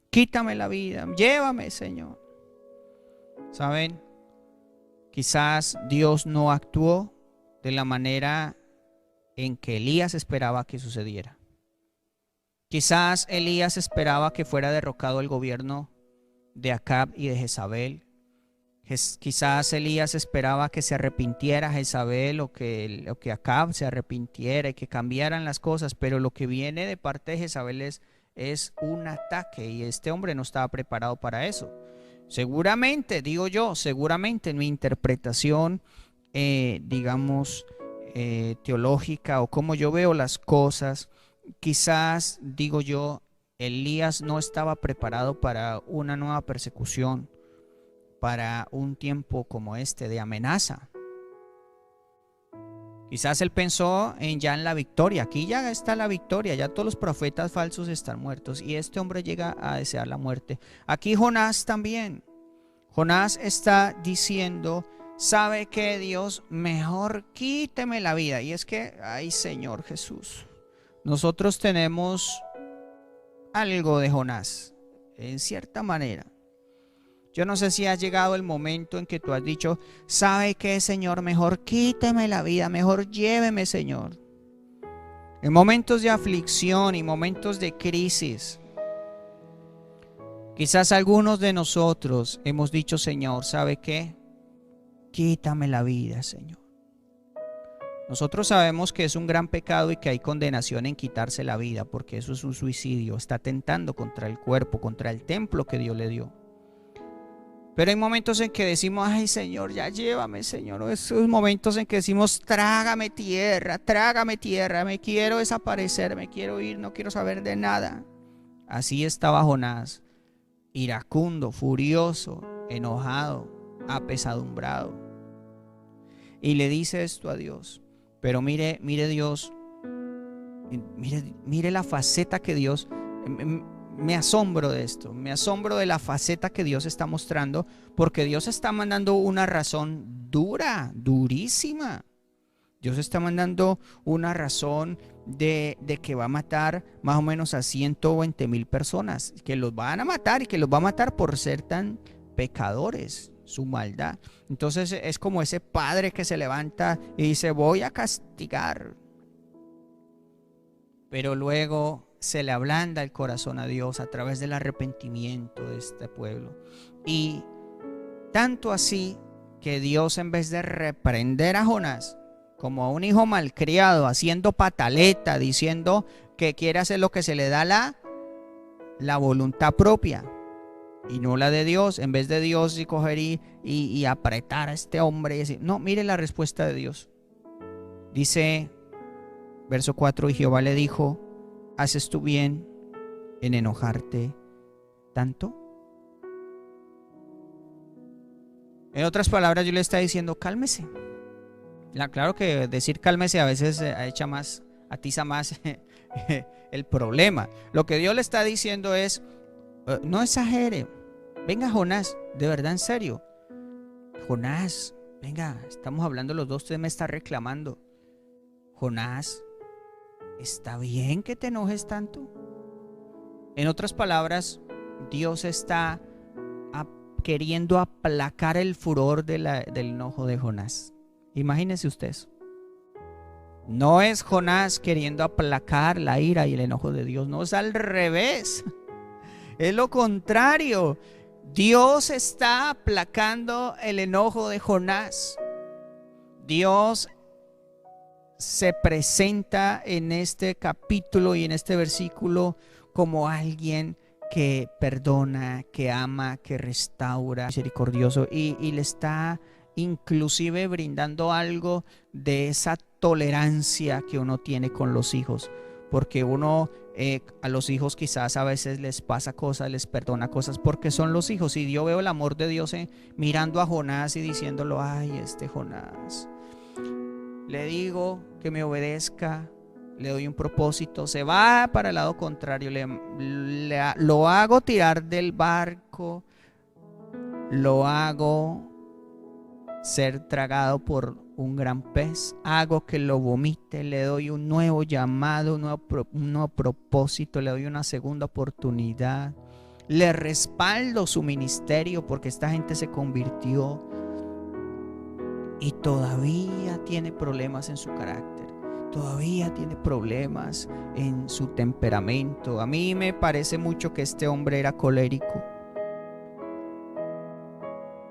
Quítame la vida, llévame, Señor. ¿Saben? Quizás Dios no actuó de la manera en que Elías esperaba que sucediera. Quizás Elías esperaba que fuera derrocado el gobierno de Acab y de Jezabel. Quizás Elías esperaba que se arrepintiera Jezabel, o que Acab se arrepintiera y que cambiaran las cosas, pero lo que viene de parte de Jezabel es un ataque, y este hombre no estaba preparado para eso. Seguramente, digo yo, seguramente en mi interpretación, teológica, o como yo veo las cosas, quizás, digo yo, Elías no estaba preparado para una nueva persecución, para un tiempo como este de amenaza. Quizás él pensó ya en la victoria. Aquí ya está la victoria, ya todos los profetas falsos están muertos, y este hombre llega a desear la muerte. Aquí Jonás también. Jonás está diciendo: ¿sabe qué, Dios? Mejor quíteme la vida. Y es que, ay, Señor Jesús, nosotros tenemos algo de Jonás, en cierta manera. Yo no sé si ha llegado el momento en que tú has dicho: ¿sabe qué, Señor? Mejor quíteme la vida, mejor lléveme, Señor. En momentos de aflicción y momentos de crisis, quizás algunos de nosotros hemos dicho: Señor, ¿sabe qué? Quítame la vida, Señor. Nosotros sabemos que es un gran pecado y que hay condenación en quitarse la vida, porque eso es un suicidio, está atentando contra el cuerpo, contra el templo que Dios le dio. Pero hay momentos en que decimos: ay, Señor, ya llévame, Señor. Esos momentos en que decimos: trágame tierra, me quiero desaparecer, me quiero ir, no quiero saber de nada. Así estaba Jonás, iracundo, furioso, enojado, apesadumbrado. Y le dice esto a Dios: Pero mire Dios, mire la faceta que Dios, me asombro de esto, me asombro de la faceta que Dios está mostrando, porque Dios está mandando una razón dura, durísima. Dios está mandando una razón de que va a matar más o menos a 120,000 personas, que los van a matar y que los va a matar por ser tan pecadores, su maldad. Entonces es como ese padre que se levanta y dice: voy a castigar. Pero luego se le ablanda el corazón a Dios a través del arrepentimiento de este pueblo. Y tanto así que Dios, en vez de reprender a Jonás como a un hijo malcriado, haciendo pataleta, diciendo que quiere hacer lo que se le da la voluntad propia y no la de Dios, en vez de Dios y coger y apretar a este hombre y decir, no, mire la respuesta de Dios. Dice, verso 4, y Jehová le dijo: ¿haces tú bien en enojarte tanto? En otras palabras, yo le está diciendo: cálmese. Claro que decir cálmese a veces atiza más el problema. Lo que Dios le está diciendo es: no exagere. Venga, Jonás, de verdad, en serio. Jonás, venga, estamos hablando los dos, usted me está reclamando. Jonás, ¿está bien que te enojes tanto? En otras palabras, Dios está queriendo aplacar el furor del enojo de Jonás. Imagínense ustedes. No es Jonás queriendo aplacar la ira y el enojo de Dios, no, es al revés. Es lo contrario. Dios está aplacando el enojo de Jonás. Dios se presenta en este capítulo y en este versículo como alguien que perdona, que ama, que restaura, misericordioso, y le está inclusive brindando algo de esa tolerancia que uno tiene con los hijos, porque uno a los hijos quizás a veces les pasa cosas, les perdona cosas porque son los hijos. Y yo veo el amor de Dios mirando a Jonás y diciéndolo: ay, este Jonás, le digo que me obedezca, le doy un propósito, se va para el lado contrario, lo hago tirar del barco, lo hago ser tragado por un gran pez, hago que lo vomite, le doy un nuevo llamado, un nuevo propósito, le doy una segunda oportunidad, le respaldo su ministerio porque esta gente se convirtió y todavía tiene problemas en su carácter, todavía tiene problemas en su temperamento. A mí me parece mucho que este hombre era colérico.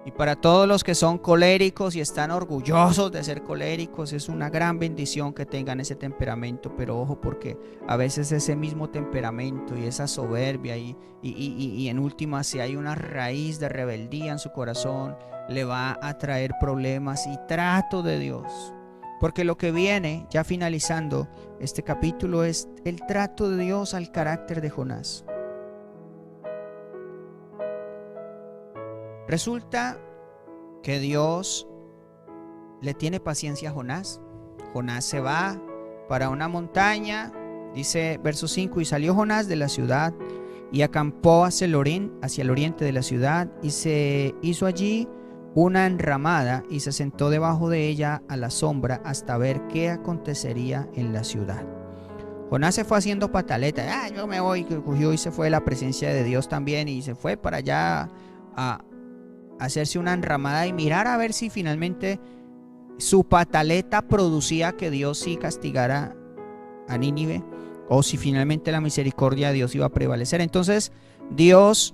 Y para todos los que son coléricos y están orgullosos de ser coléricos, es una gran bendición que tengan ese temperamento. Pero ojo, porque a veces ese mismo temperamento y esa soberbia y en última, si hay una raíz de rebeldía en su corazón, le va a traer problemas y trato de Dios. Porque lo que viene, ya finalizando este capítulo, es el trato de Dios al carácter de Jonás. Resulta que Dios le tiene paciencia a Jonás. Jonás se va para una montaña, dice verso 5, y salió Jonás de la ciudad y acampó hacia el oriente de la ciudad, y se hizo allí una enramada y se sentó debajo de ella a la sombra hasta ver qué acontecería en la ciudad. Jonás se fue haciendo pataleta, yo me voy, que cogió y se fue de la presencia de Dios también, y se fue para allá a hacerse una enramada y mirar a ver si finalmente su pataleta producía que Dios sí castigara a Nínive, o si finalmente la misericordia de Dios iba a prevalecer. Entonces Dios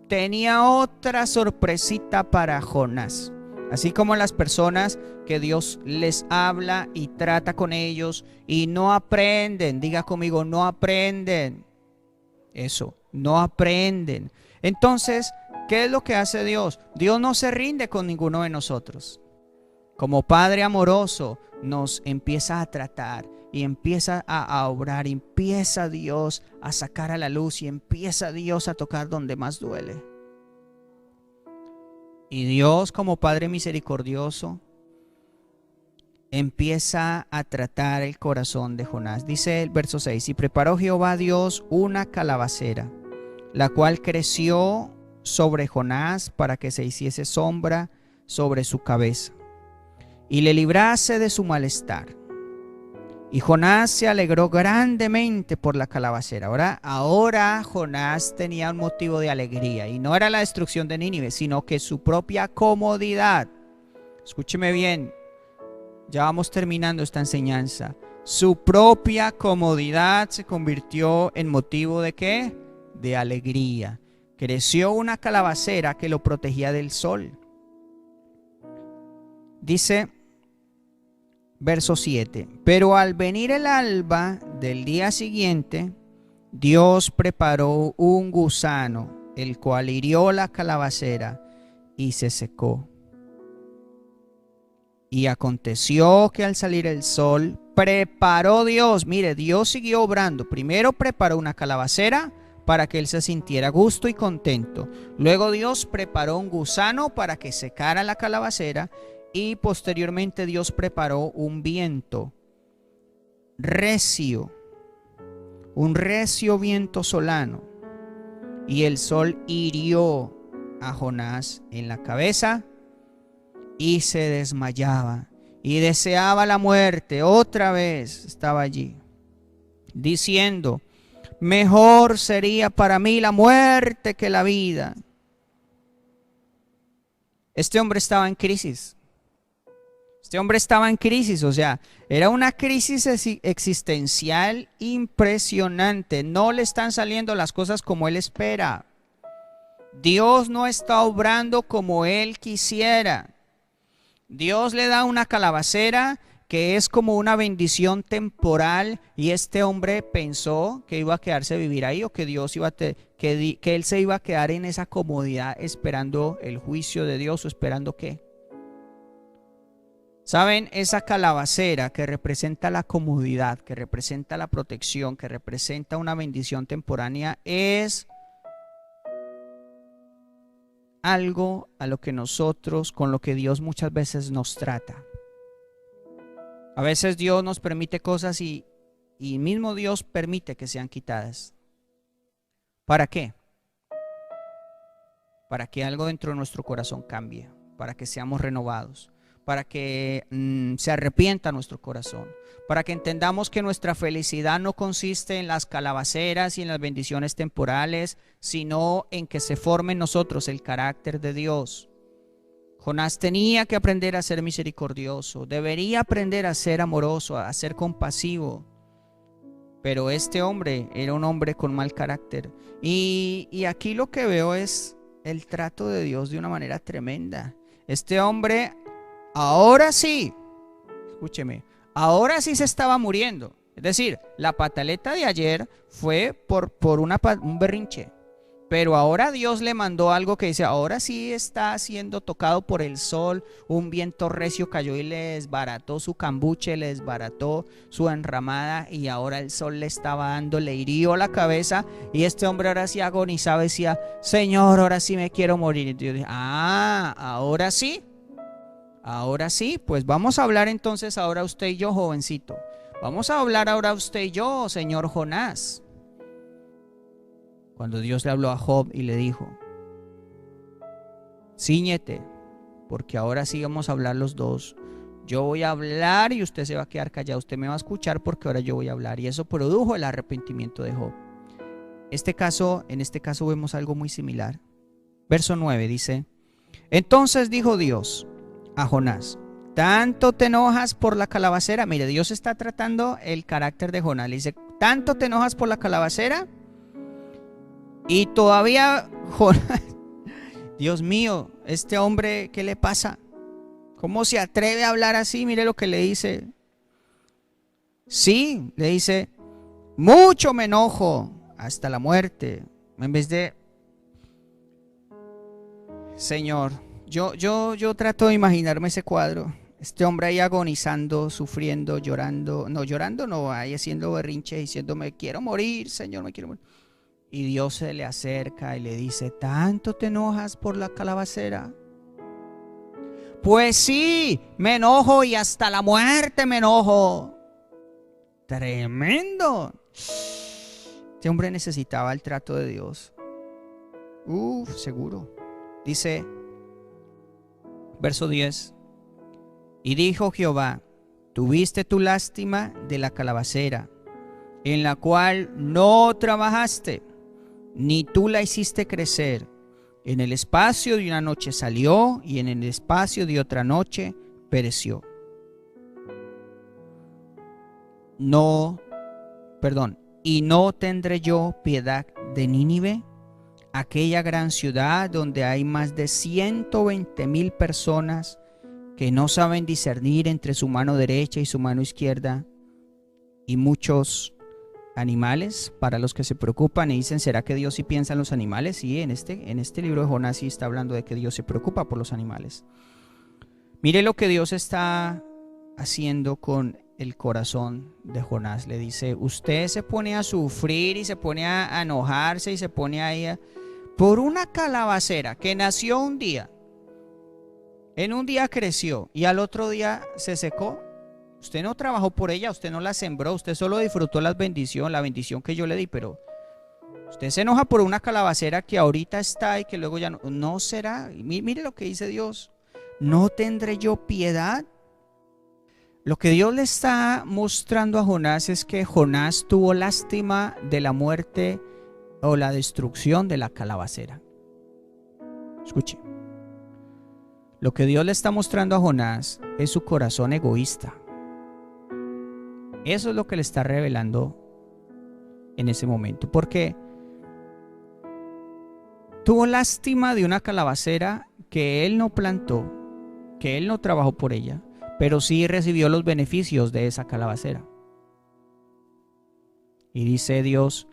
tenía otra sorpresita para Jonás. Así como las personas que Dios les habla y trata con ellos y no aprenden, diga conmigo, no aprenden. Eso, no aprenden. Entonces, ¿qué es lo que hace Dios? Dios no se rinde con ninguno de nosotros. Como Padre amoroso nos empieza a tratar y empieza a obrar, y empieza Dios a sacar a la luz y empieza Dios a tocar donde más duele. Y Dios, como Padre misericordioso, empieza a tratar el corazón de Jonás. Dice el verso 6: y preparó Jehová Dios una calabacera, la cual creció sobre Jonás para que se hiciese sombra sobre su cabeza y le librase de su malestar. Y Jonás se alegró grandemente por la calabacera. Ahora Jonás tenía un motivo de alegría, y no era la destrucción de Nínive, sino que su propia comodidad. Escúcheme bien, ya vamos terminando esta enseñanza. Su propia comodidad se convirtió en motivo ¿de qué? De alegría. Creció una calabacera que lo protegía del sol. Dice verso 7: pero al venir el alba del día siguiente, Dios preparó un gusano, el cual hirió la calabacera y se secó. Y aconteció que al salir el sol, preparó Dios, mire, Dios siguió obrando. Primero preparó una calabacera para que él se sintiera a gusto y contento. Luego Dios preparó un gusano para que secara la calabacera. Y posteriormente Dios preparó un viento recio, un recio viento solano. Y el sol hirió a Jonás en la cabeza y se desmayaba y deseaba la muerte. Otra vez estaba allí, diciendo: mejor sería para mí la muerte que la vida. Este hombre estaba en crisis. O sea, era una crisis existencial impresionante. No le están saliendo las cosas como él espera. Dios no está obrando como él quisiera. Dios le da una calabacera que es como una bendición temporal, y este hombre pensó que iba a quedarse a vivir ahí, o que Dios iba a que él se iba a quedar en esa comodidad esperando el juicio de Dios, o esperando qué. ¿Saben? Esa calabacera que representa la comodidad, que representa la protección, que representa una bendición temporánea, es algo a lo que nosotros, con lo que Dios muchas veces nos trata. A veces Dios nos permite cosas y mismo Dios permite que sean quitadas. ¿Para qué? Para que algo dentro de nuestro corazón cambie, para que seamos renovados, para que se arrepienta nuestro corazón, para que entendamos que nuestra felicidad no consiste en las calabaceras y en las bendiciones temporales, sino en que se forme en nosotros el carácter de Dios. Jonás tenía que aprender a ser misericordioso, debería aprender a ser amoroso, a ser compasivo, pero este hombre era un hombre con mal carácter. Y aquí lo que veo es el trato de Dios de una manera tremenda. Este hombre, ahora sí, escúcheme, ahora sí se estaba muriendo. Es decir, la pataleta de ayer fue por un berrinche. Pero ahora Dios le mandó algo que dice: ahora sí está siendo tocado por el sol, un viento recio cayó y le desbarató su cambuche, le desbarató su enramada, y ahora el sol le estaba dando, le hirió la cabeza, y este hombre ahora sí agonizaba, decía: Señor, ahora sí me quiero morir. Y Dios dijo: ahora sí, pues vamos a hablar entonces ahora usted y yo, jovencito. Vamos a hablar ahora usted y yo, señor Jonás. Cuando Dios le habló a Job y le dijo: cíñete, porque ahora sí vamos a hablar los dos. Yo voy a hablar y usted se va a quedar callado. Usted me va a escuchar porque ahora yo voy a hablar. Y eso produjo el arrepentimiento de Job. En este caso vemos algo muy similar. Verso 9 dice: entonces dijo Dios a Jonás: ¿tanto te enojas por la calabacera? Mire, Dios está tratando el carácter de Jonás. Le dice: ¿tanto te enojas por la calabacera? Y todavía Jonás, Dios mío, este hombre, ¿qué le pasa? ¿Cómo se atreve a hablar así? Mire lo que le dice. Sí, le dice: mucho me enojo hasta la muerte. En vez de: Señor, yo trato de imaginarme ese cuadro. Este hombre ahí agonizando, sufriendo, llorando. No, llorando no, ahí haciendo berrinche, diciéndome: quiero morir, Señor, me quiero morir. Y Dios se le acerca y le dice: ¿tanto te enojas por la calabacera? Pues sí, me enojo y hasta la muerte me enojo. Tremendo. Este hombre necesitaba el trato de Dios. Seguro. Dice, verso 10. Y dijo Jehová: tuviste tu lástima de la calabacera, en la cual no trabajaste, ni tú la hiciste crecer. En el espacio de una noche salió, y en el espacio de otra noche pereció. Y no tendré yo piedad de Nínive, aquella gran ciudad donde hay más de 120,000 personas que no saben discernir entre su mano derecha y su mano izquierda, y muchos animales. Para los que se preocupan y dicen, ¿será que Dios sí piensa en los animales? Sí, en este libro de Jonás sí está hablando de que Dios se preocupa por los animales. Mire lo que Dios está haciendo con el corazón de Jonás. Le dice, usted se pone a sufrir y se pone a enojarse y se pone ahí por una calabacera que nació un día. En un día creció y al otro día se secó. Usted no trabajó por ella, usted no la sembró, usted solo disfrutó la bendición que yo le di, pero usted se enoja por una calabacera que ahorita está y que luego ya no será. Mire lo que dice Dios: ¿no tendré yo piedad? Lo que Dios le está mostrando a Jonás es que Jonás tuvo lástima de la muerte o la destrucción de la calabacera. Escuche. Lo que Dios le está mostrando a Jonás es su corazón egoísta. Eso es lo que le está revelando en ese momento. Porque tuvo lástima de una calabacera que él no plantó, que él no trabajó por ella, pero sí recibió los beneficios de esa calabacera. Y dice Dios,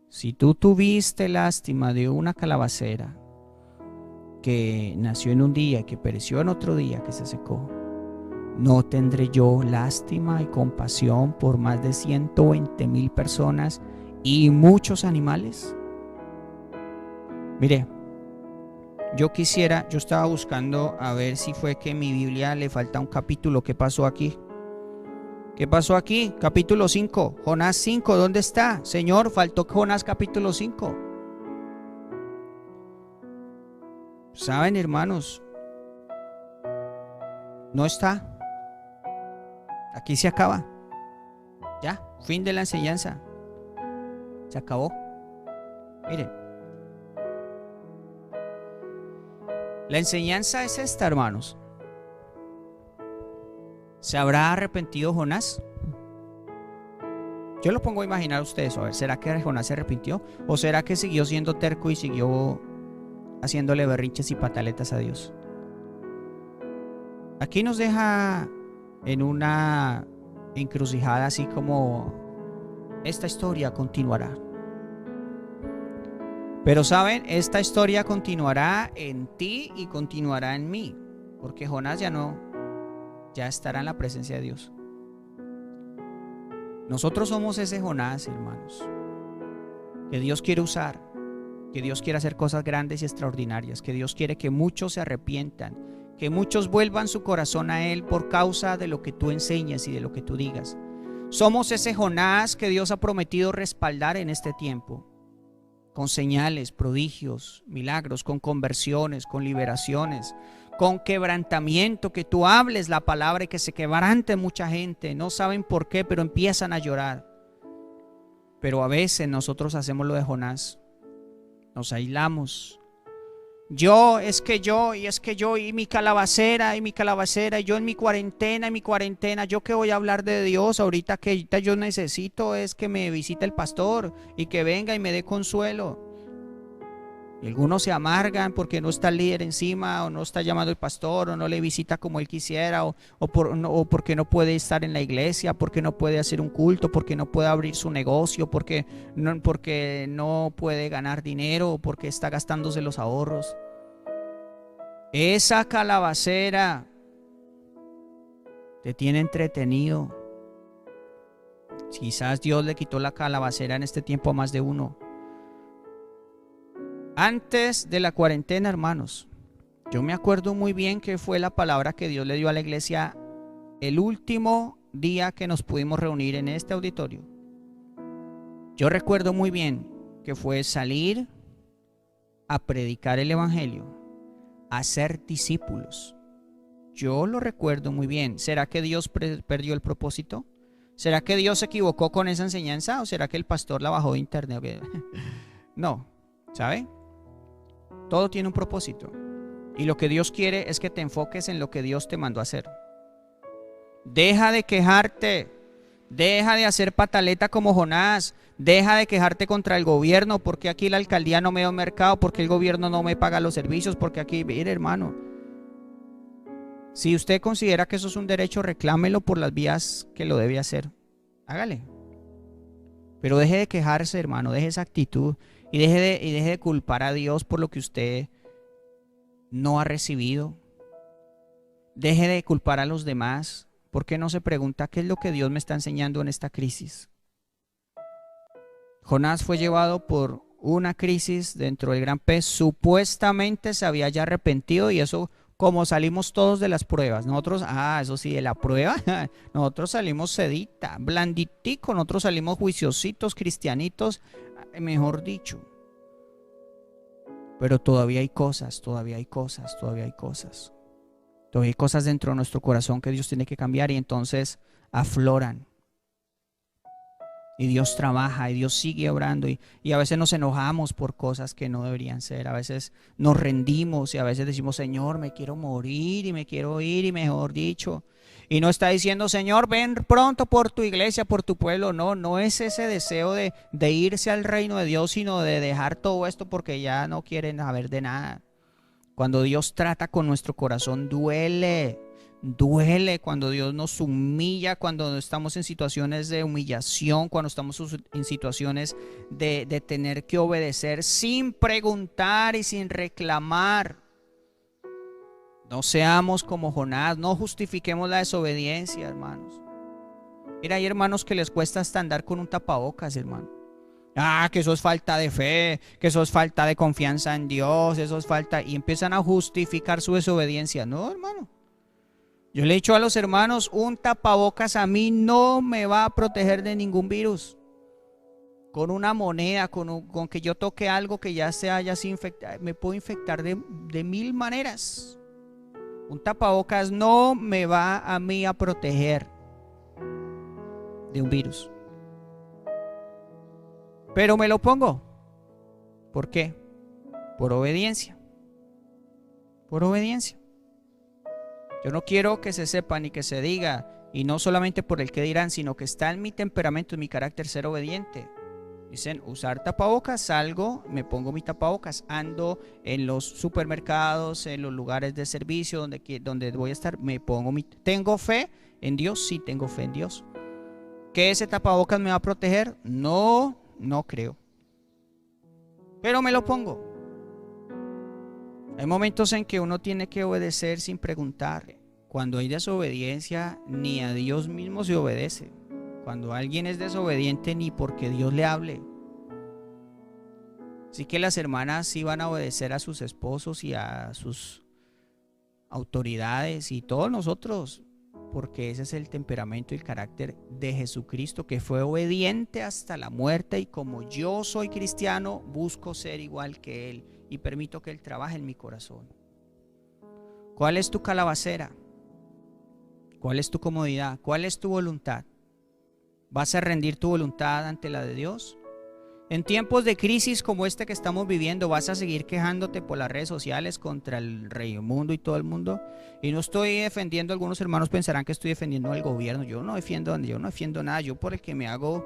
si tú tuviste lástima de una calabacera que nació en un día, que pereció en otro día, que se secó, ¿no tendré yo lástima y compasión por más de 120,000 personas y muchos animales? Mire, yo estaba buscando a ver si fue que en mi Biblia le falta un capítulo. ¿Qué pasó aquí? ¿Qué pasó aquí? Capítulo 5, Jonás 5, ¿dónde está? Señor, faltó Jonás capítulo 5. ¿Saben, hermanos? No está. Aquí se acaba. Ya, fin de la enseñanza. Se acabó. Miren. La enseñanza es esta, hermanos. ¿Se habrá arrepentido Jonás? Yo lo pongo a imaginar a ustedes. A ver, ¿será que Jonás se arrepintió? ¿O será que siguió siendo terco y siguió haciéndole berrinches y pataletas a Dios? Aquí nos deja en una encrucijada, así como esta historia continuará. Pero saben, esta historia continuará en ti y continuará en mí, porque Jonás ya estará en la presencia de Dios. Nosotros somos ese Jonás, hermanos, que Dios quiere usar, que Dios quiere hacer cosas grandes y extraordinarias, que Dios quiere que muchos se arrepientan, que muchos vuelvan su corazón a Él por causa de lo que tú enseñas y de lo que tú digas. Somos ese Jonás que Dios ha prometido respaldar en este tiempo, con señales, prodigios, milagros, con conversiones, con liberaciones, con quebrantamiento, que tú hables la palabra y que se quebrante mucha gente. No saben por qué, pero empiezan a llorar. Pero a veces nosotros hacemos lo de Jonás, nos aislamos. Y mi calabacera, y yo en mi cuarentena, yo que voy a hablar de Dios ahorita yo necesito es que me visite el pastor y que venga y me dé consuelo. Y algunos se amargan porque no está el líder encima, o no está llamando el pastor, o no le visita como él quisiera, o porque no puede estar en la iglesia, porque no puede hacer un culto, porque no puede abrir su negocio, porque no puede ganar dinero, o porque está gastándose los ahorros. Esa calabacera te tiene entretenido. Quizás Dios le quitó la calabacera en este tiempo a más de uno. Antes de la cuarentena, hermanos, Yo me acuerdo muy bien que fue la palabra que Dios le dio a la iglesia el último día que nos pudimos reunir en este auditorio. Yo recuerdo muy bien que fue salir a predicar el evangelio, a ser discípulos. Yo lo recuerdo muy bien. ¿Será que Dios perdió el propósito? ¿Será que Dios se equivocó con esa enseñanza? ¿O será que el pastor la bajó de internet? No, ¿sabe? Todo tiene un propósito. Y lo que Dios quiere es que te enfoques en lo que Dios te mandó a hacer. Deja de quejarte. Deja de hacer pataleta como Jonás. Deja de quejarte contra el gobierno. Porque aquí la alcaldía no me da un mercado. Porque el gobierno no me paga los servicios. Porque aquí, mire, hermano, si usted considera que eso es un derecho, reclámelo por las vías que lo debe hacer. Hágale. Pero deje de quejarse, hermano. Deje esa actitud. Y deje de culpar a Dios por lo que usted no ha recibido. Deje de culpar a los demás. ¿Por qué no se pregunta qué es lo que Dios me está enseñando en esta crisis? Jonás fue llevado por una crisis dentro del gran pez. Supuestamente se había ya arrepentido, y eso, como salimos todos de las pruebas. Nosotros, eso sí, de la prueba, nosotros salimos sedita, blanditico, nosotros salimos juiciositos, cristianitos, mejor dicho. Pero todavía hay cosas, todavía hay cosas, todavía hay cosas. Todavía hay cosas dentro de nuestro corazón que Dios tiene que cambiar, y entonces afloran. Y Dios trabaja, y Dios sigue obrando, y a veces nos enojamos por cosas que no deberían ser. A veces nos rendimos, y a veces decimos: Señor, me quiero morir y me quiero ir, y mejor dicho. Y no está diciendo: Señor, ven pronto por tu iglesia, por tu pueblo. No, no es ese deseo de irse al reino de Dios, sino de dejar todo esto porque ya no quieren saber de nada. Cuando Dios trata con nuestro corazón, duele. Duele cuando Dios nos humilla, cuando estamos en situaciones de humillación, cuando estamos en situaciones de tener que obedecer sin preguntar y sin reclamar. No seamos como Jonás, no justifiquemos la desobediencia, hermanos. Mira, hay hermanos que les cuesta hasta andar con un tapabocas, hermano. Que eso es falta de fe, que eso es falta de confianza en Dios, eso es falta, y empiezan a justificar su desobediencia. No, hermano. Yo le he dicho a los hermanos: un tapabocas a mí no me va a proteger de ningún virus. Con una moneda, con que yo toque algo que ya se haya infectado, me puedo infectar de mil maneras. Un tapabocas no me va a mí a proteger de un virus. Pero me lo pongo. ¿Por qué? Por obediencia. Por obediencia. Yo no quiero que se sepa ni que se diga, y no solamente por el que dirán, sino que está en mi temperamento, en mi carácter, ser obediente. Dicen usar tapabocas, salgo, me pongo mi tapabocas, ando en los supermercados, en los lugares de servicio donde voy a estar, me pongo ¿Tengo fe en Dios? Sí, tengo fe en Dios. ¿Que ese tapabocas me va a proteger? No, no creo. Pero me lo pongo. Hay momentos en que uno tiene que obedecer sin preguntar. Cuando hay desobediencia, ni a Dios mismo se obedece. Cuando alguien es desobediente, ni porque Dios le hable. Así que las hermanas sí van a obedecer a sus esposos y a sus autoridades, y todos nosotros, porque ese es el temperamento y el carácter de Jesucristo, que fue obediente hasta la muerte. Y como yo soy cristiano, busco ser igual que Él, y permito que Él trabaje en mi corazón. ¿Cuál es tu calabacera? ¿Cuál es tu comodidad? ¿Cuál es tu voluntad? ¿Vas a rendir tu voluntad ante la de Dios? En tiempos de crisis como este que estamos viviendo, ¿vas a seguir quejándote por las redes sociales contra el rey del mundo y todo el mundo? Y no estoy defendiendo, algunos hermanos pensarán que estoy defendiendo al gobierno. Yo no defiendo nada. Yo por el que me hago,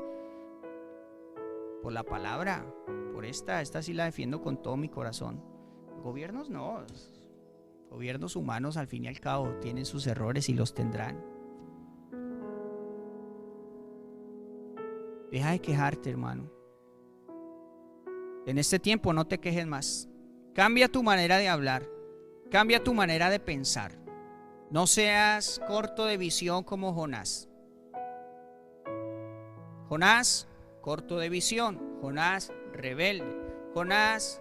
por la palabra, por esta sí la defiendo con todo mi corazón. Gobiernos no, gobiernos humanos al fin y al cabo tienen sus errores y los tendrán. Deja de quejarte, hermano. En este tiempo no te quejes más. Cambia tu manera de hablar. Cambia tu manera de pensar. No seas corto de visión como Jonás. Jonás, corto de visión. Jonás, rebelde. Jonás,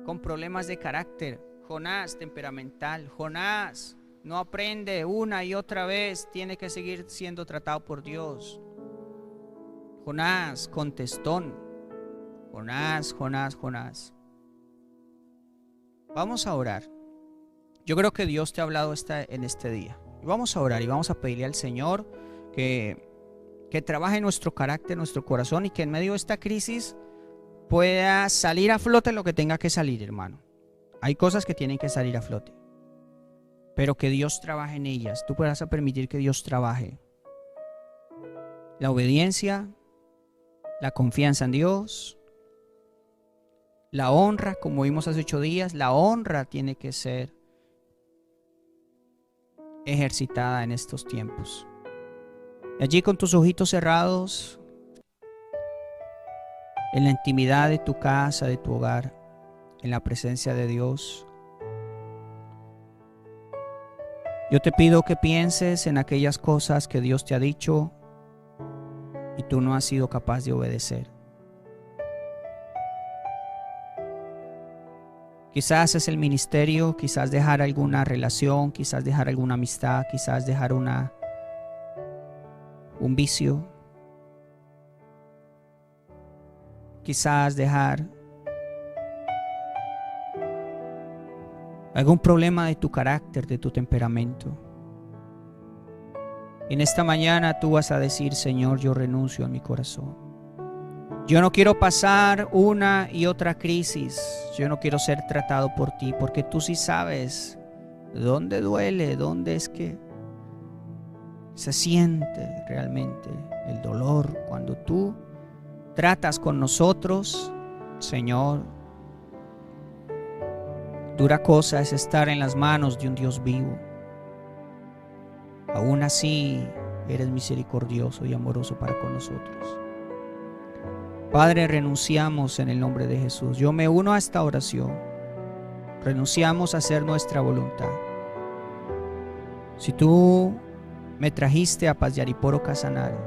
con problemas de carácter. Jonás temperamental. Jonás no aprende una y otra vez, tiene que seguir siendo tratado por Dios. Jonás contestón. Jonás. Vamos a orar. Yo creo que Dios te ha hablado en este día. Y vamos a orar y vamos a pedirle al Señor que trabaje nuestro carácter, nuestro corazón, y que en medio de esta crisis pueda salir a flote lo que tenga que salir, hermano. Hay cosas que tienen que salir a flote, pero que Dios trabaje en ellas. Tú podrás permitir que Dios trabaje. La obediencia, la confianza en Dios, la honra, como vimos hace 8 días, la honra tiene que ser ejercitada en estos tiempos. Y allí con tus ojitos cerrados, en la intimidad de tu casa, de tu hogar, en la presencia de Dios, yo te pido que pienses en aquellas cosas que Dios te ha dicho y tú no has sido capaz de obedecer. Quizás es el ministerio, quizás dejar alguna relación, quizás dejar alguna amistad, quizás dejar un vicio, quizás dejar algún problema de tu carácter, de tu temperamento. En esta mañana tú vas a decir: Señor, yo renuncio a mi corazón. Yo no quiero pasar una y otra crisis. Yo no quiero ser tratado por ti, porque tú sí sabes dónde duele, dónde es que se siente realmente el dolor. Cuando tú tratas con nosotros, Señor, dura cosa es estar en las manos de un Dios vivo. Aún así, eres misericordioso y amoroso para con nosotros. Padre, renunciamos en el nombre de Jesús. Yo me uno a esta oración. Renunciamos a hacer nuestra voluntad. Si tú me trajiste a Paz de Ariporo Casanare,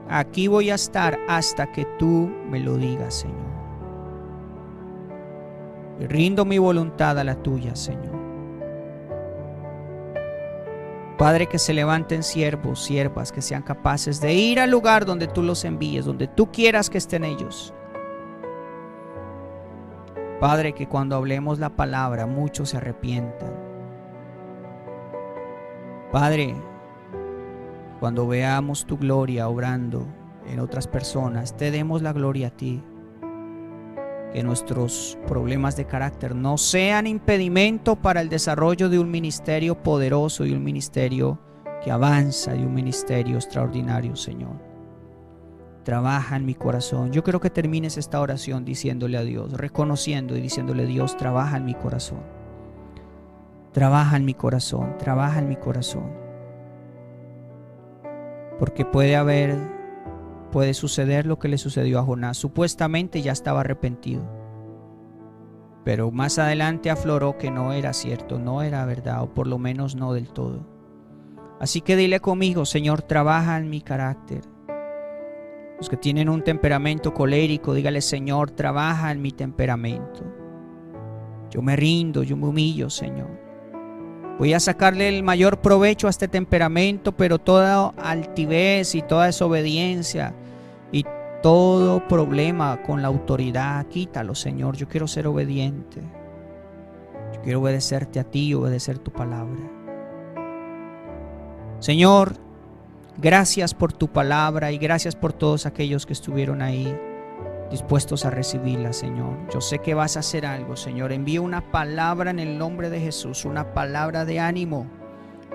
aquí voy a estar hasta que tú me lo digas, Señor. Y rindo mi voluntad a la tuya, Señor. Padre, que se levanten siervos, siervas, que sean capaces de ir al lugar donde tú los envíes, donde tú quieras que estén ellos. Padre, que cuando hablemos la palabra muchos se arrepientan. Padre, cuando veamos tu gloria obrando en otras personas, te demos la gloria a ti. Que nuestros problemas de carácter no sean impedimento para el desarrollo de un ministerio poderoso y un ministerio que avanza y un ministerio extraordinario, Señor. Trabaja en mi corazón. Yo quiero que termines esta oración diciéndole a Dios, reconociendo y diciéndole: Dios, trabaja en mi corazón. Trabaja en mi corazón, trabaja en mi corazón. Porque puede suceder lo que le sucedió a Jonás. Supuestamente ya estaba arrepentido, pero más adelante afloró que no era cierto, no era verdad, o por lo menos no del todo. Así que dile conmigo: Señor, trabaja en mi carácter. Los que tienen un temperamento colérico, dígale: Señor, trabaja en mi temperamento. Yo me rindo, yo me humillo, Señor. Voy a sacarle el mayor provecho a este temperamento, pero toda altivez y toda desobediencia y todo problema con la autoridad, quítalo, Señor. Yo quiero ser obediente. Yo quiero obedecerte a ti y obedecer tu palabra. Señor, gracias por tu palabra y gracias por todos aquellos que estuvieron ahí dispuestos a recibirla, Señor. Yo sé que vas a hacer algo, Señor. Envío una palabra en el nombre de Jesús, una palabra de ánimo,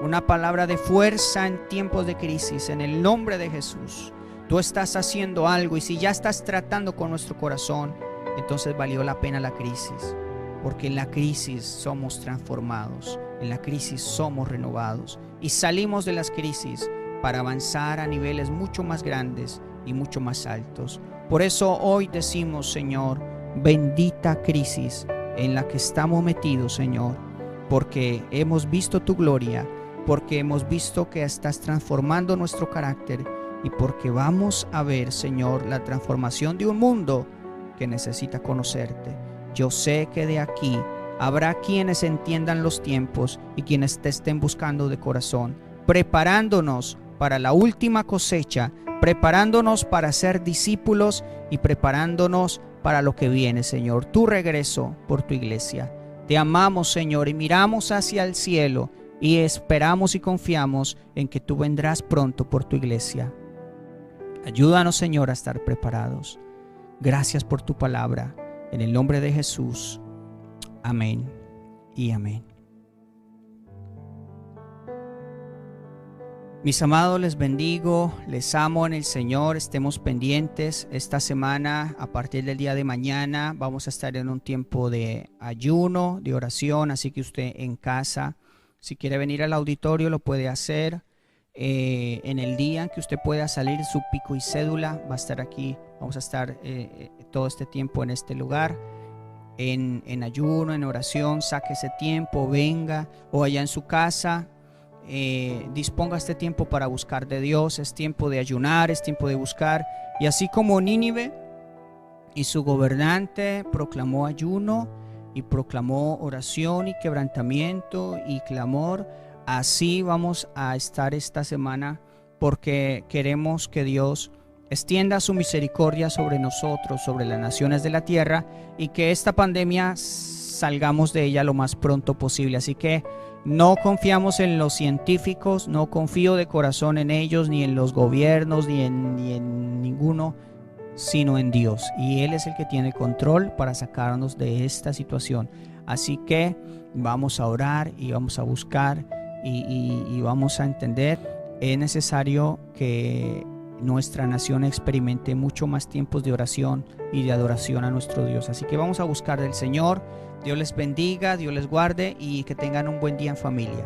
una palabra de fuerza en tiempos de crisis, en el nombre de Jesús. Tú estás haciendo algo, y si ya estás tratando con nuestro corazón, entonces valió la pena la crisis, porque en la crisis somos transformados, en la crisis somos renovados y salimos de las crisis para avanzar a niveles mucho más grandes y mucho más altos. Por eso hoy decimos, Señor, bendita crisis en la que estamos metidos, Señor, porque hemos visto tu gloria, porque hemos visto que estás transformando nuestro carácter y porque vamos a ver, Señor, la transformación de un mundo que necesita conocerte. Yo sé que de aquí Habrá quienes entiendan los tiempos y quienes te estén buscando de corazón, preparándonos para la última cosecha, preparándonos para ser discípulos y preparándonos para lo que viene, Señor, tu regreso por tu iglesia. Te amamos, Señor, y miramos hacia el cielo y esperamos y confiamos en que tú vendrás pronto por tu iglesia. Ayúdanos, Señor, a estar preparados. Gracias por tu palabra. En el nombre de Jesús. Amén y amén. Mis amados, les bendigo, les amo en el Señor. Estemos pendientes. Esta semana, a partir del día de mañana, vamos a estar en un tiempo de ayuno, de oración. Así que usted en casa, si quiere venir al auditorio, lo puede hacer. En el día en que usted pueda salir, su pico y cédula va a estar aquí. Vamos a estar todo este tiempo en este lugar. En ayuno, en oración, saque ese tiempo, venga, o allá en su casa, disponga este tiempo para buscar de Dios. Es tiempo de ayunar, es tiempo de buscar. Y así como Nínive y su gobernante proclamó ayuno y proclamó oración y quebrantamiento y clamor, así vamos a estar esta semana, porque queremos que Dios extienda su misericordia sobre nosotros, sobre las naciones de la tierra, y que esta pandemia salgamos de ella lo más pronto posible. Así que no confiamos en los científicos, no confío de corazón en ellos, ni en los gobiernos, ni en ninguno, sino en Dios. Y Él es el que tiene control para sacarnos de esta situación. Así que vamos a orar y vamos a buscar y vamos a entender. Es necesario que nuestra nación experimente mucho más tiempos de oración y de adoración a nuestro Dios. Así que vamos a buscar del Señor. Dios les bendiga, Dios les guarde y que tengan un buen día en familia.